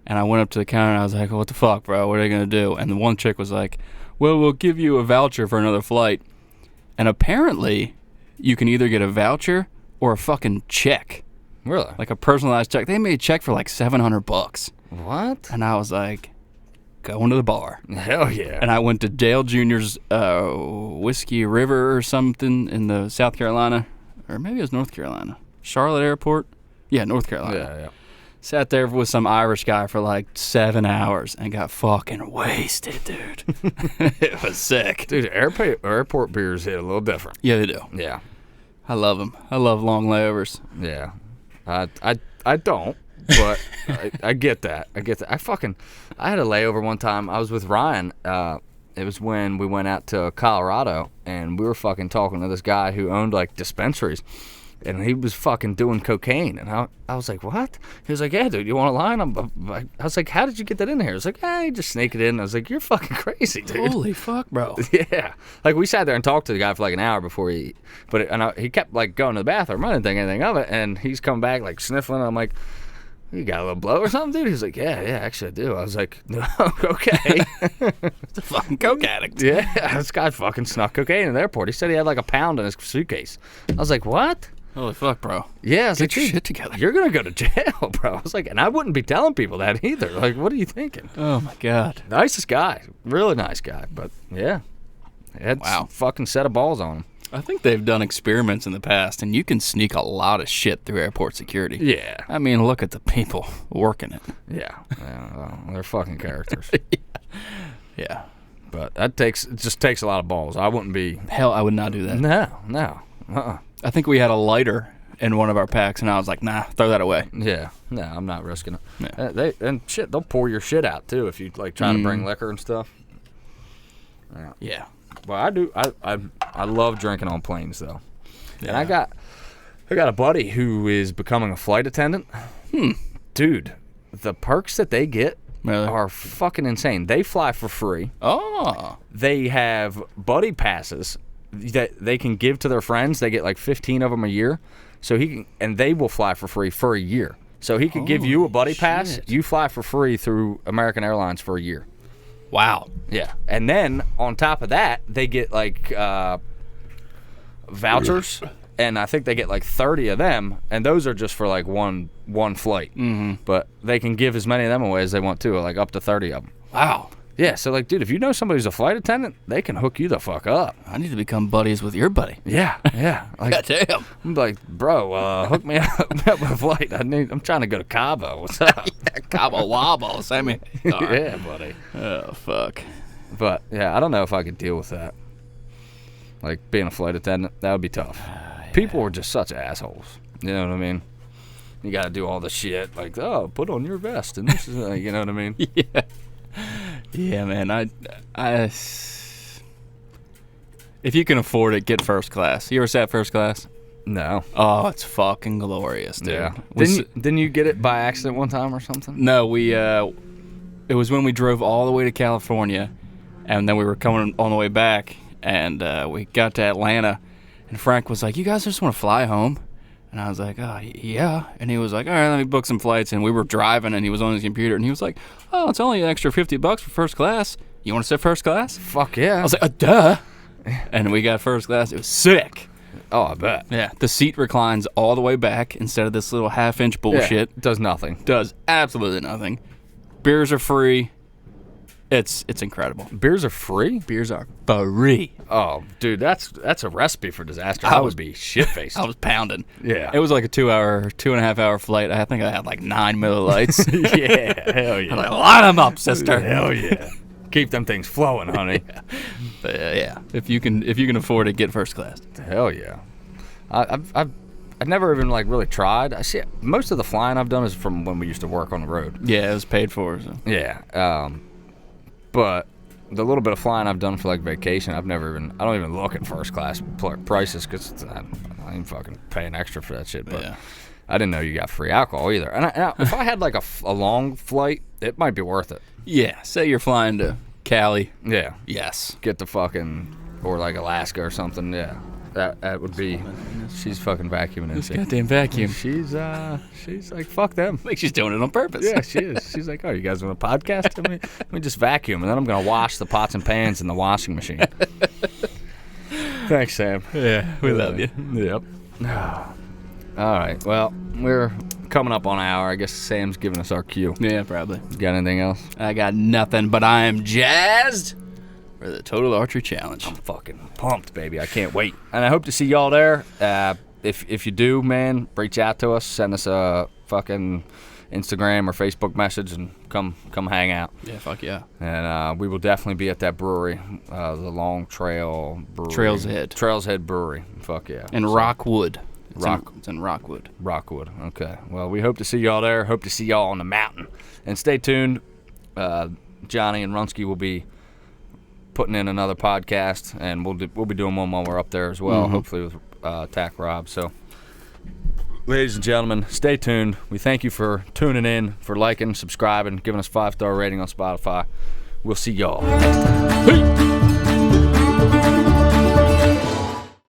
Speaker 1: And I went up to the counter and I was like, what the fuck, bro? What are they going to do? And the one chick was like, well, we'll give you a voucher for another flight. And apparently, you can either get a voucher or a fucking check.
Speaker 2: Really?
Speaker 1: Like a personalized check. They made a check for like $700.
Speaker 2: What?
Speaker 1: And I was like, going to the bar.
Speaker 2: Hell yeah.
Speaker 1: And I went to Dale Jr.'s Whiskey River or something in the South Carolina. Or maybe it was North Carolina. Charlotte Airport? Yeah, North Carolina.
Speaker 2: Yeah.
Speaker 1: Sat there with some Irish guy for like 7 hours and got fucking wasted, dude. It was sick.
Speaker 2: Dude, airport beers hit a little different.
Speaker 1: Yeah, they do.
Speaker 2: Yeah.
Speaker 1: I love them. I love long layovers.
Speaker 2: Yeah. I don't, but I get that. I had a layover one time. I was with Ryan. It was when we went out to Colorado, and we were fucking talking to this guy who owned like dispensaries. And he was fucking doing cocaine. And I was like, what? He was like, yeah, dude, you want a line? I was like, how did you get that in here? He was like, you just sneak it in. I was like, you're fucking crazy, dude.
Speaker 1: Holy fuck, bro.
Speaker 2: Yeah. Like, we sat there and talked to the guy for like an hour before he... he kept like going to the bathroom. I didn't think anything of it. And he's coming back like sniffling. I'm like, you got a little blow or something, dude? He's like, yeah, actually I do. I was like, no, okay.
Speaker 1: It's a fucking coke addict.
Speaker 2: Yeah, this guy fucking snuck cocaine in the airport. He said he had like a pound in his suitcase. I was like, what?
Speaker 1: Holy fuck, bro.
Speaker 2: Yeah, I was
Speaker 1: Get
Speaker 2: like,
Speaker 1: your
Speaker 2: dude,
Speaker 1: shit together.
Speaker 2: You're going to go to jail, bro. I was like, and I wouldn't be telling people that either. Like, what are you thinking?
Speaker 1: Oh, my God.
Speaker 2: Nicest guy. Really nice guy. But, yeah. Had fucking set of balls on him.
Speaker 1: I think they've done experiments in the past, and you can sneak a lot of shit through airport security.
Speaker 2: Yeah.
Speaker 1: I mean, look at the people working it.
Speaker 2: Yeah. Well, they're fucking characters.
Speaker 1: Yeah.
Speaker 2: But it just takes a lot of balls. I wouldn't be...
Speaker 1: Hell, I would not do that.
Speaker 2: No.
Speaker 1: I think we had a lighter in one of our packs, and I was like, nah, throw that away.
Speaker 2: Yeah. No, I'm not risking it.
Speaker 1: Yeah.
Speaker 2: They'll pour your shit out, too, if you, like, try to bring liquor and stuff.
Speaker 1: Yeah.
Speaker 2: Well, I do. I love drinking on planes, though.
Speaker 1: Yeah.
Speaker 2: And I got a buddy who is becoming a flight attendant. Dude, the perks that they get are fucking insane. They fly for free.
Speaker 1: Oh.
Speaker 2: They have buddy passes that they can give to their friends. They get like 15 of them a year. So and they will fly for free for a year. So he could give you a buddy pass. You fly for free through American Airlines for a year.
Speaker 1: Wow.
Speaker 2: Yeah. And then on top of that, they get like vouchers, and I think they get like 30 of them, and those are just for like one flight. Mm-hmm. But they can give as many of them away as they want to, like up to 30 of them.
Speaker 1: Wow.
Speaker 2: Yeah, so like, dude, if you know somebody who's a flight attendant, they can hook you the fuck up.
Speaker 1: I need to become buddies with your buddy.
Speaker 2: Yeah. Like,
Speaker 1: Goddamn.
Speaker 2: I'm like, bro, hook me up with a flight. I'm trying to go to Cabo. What's up?
Speaker 1: Cabo Wabo. Send me.
Speaker 2: Yeah, buddy.
Speaker 1: Oh, fuck.
Speaker 2: But, yeah, I don't know if I could deal with that. Like, being a flight attendant, that would be tough. Yeah. People are just such assholes. You know what I mean? You got to do all the shit. Like, oh, put on your vest. And this is, you know what I mean?
Speaker 1: Yeah. Yeah, man. If you can afford it, get first class. You ever sat first class?
Speaker 2: No.
Speaker 1: Oh, it's fucking glorious, dude.
Speaker 2: Yeah. Didn't you get it by accident one time or something?
Speaker 1: No, it was when we drove all the way to California, and then we were coming on the way back, and we got to Atlanta, and Frank was like, you guys just want to fly home? And I was like, oh, yeah. And he was like, all right, let me book some flights. And we were driving, and he was on his computer, and he was like, oh, it's only an extra $50 for first class. You want to sit first class?
Speaker 2: Fuck yeah.
Speaker 1: I was like, duh. And we got first class. It was sick.
Speaker 2: Oh, I bet.
Speaker 1: Yeah, the seat reclines all the way back instead of this little half-inch bullshit.
Speaker 2: Yeah, does nothing.
Speaker 1: Does absolutely nothing. Beers are free. It's incredible.
Speaker 2: Beers are free?
Speaker 1: Beers are free.
Speaker 2: Oh, dude, that's a recipe for disaster. I would be shit-faced.
Speaker 1: I was pounding.
Speaker 2: Yeah.
Speaker 1: It was like a 2.5-hour flight. I think I had like 9 Miller Lights.
Speaker 2: Yeah, hell yeah.
Speaker 1: I'm like, line them up, sister.
Speaker 2: Hell yeah. Keep them things flowing, honey.
Speaker 1: Yeah. But, yeah. If you can afford it, get first class.
Speaker 2: Hell yeah. I've never even like really tried. I see most of the flying I've done is from when we used to work on the road.
Speaker 1: Yeah, it was paid for. So.
Speaker 2: Yeah. But the little bit of flying I've done for like vacation, I don't even look at first class prices because I ain't fucking paying extra for that shit. But yeah. I didn't know you got free alcohol either. And if I had like a long flight, it might be worth it.
Speaker 1: Yeah. Say you're flying to Cali.
Speaker 2: Yeah.
Speaker 1: Yes.
Speaker 2: Get the fucking, or like Alaska or something. Yeah. That would be. She's fucking vacuuming.
Speaker 1: This goddamn vacuum.
Speaker 2: She's like, fuck them.
Speaker 1: Like she's doing it on purpose.
Speaker 2: Yeah, she is. She's like, oh, you guys want a podcast? Let me just vacuum, and then I'm gonna wash the pots and pans in the washing machine. Thanks, Sam.
Speaker 1: Yeah, we love you.
Speaker 2: Yep. All right. Well, we're coming up on an hour. I guess Sam's giving us our cue.
Speaker 1: Yeah, probably.
Speaker 2: Got anything else?
Speaker 1: I got nothing, but I am jazzed for the Total Archery Challenge.
Speaker 2: I'm fucking pumped, baby. I can't wait. And I hope to see y'all there. If you do, man, reach out to us. Send us a fucking Instagram or Facebook message and come hang out.
Speaker 1: Yeah, fuck yeah.
Speaker 2: And we will definitely be at that brewery, the Long Trail Brewery. Trails Head Brewery. Fuck yeah.
Speaker 1: In Rockwood. It's in Rockwood.
Speaker 2: Rockwood. Okay. Well, we hope to see y'all there. Hope to see y'all on the mountain. And stay tuned. Johnny and Runsky will be putting in another podcast, and we'll be doing one while we're up there as well, hopefully with Tack Rob. So, ladies and gentlemen, stay tuned. We thank you for tuning in, for liking, subscribing, giving us 5-star rating on Spotify. We'll see y'all.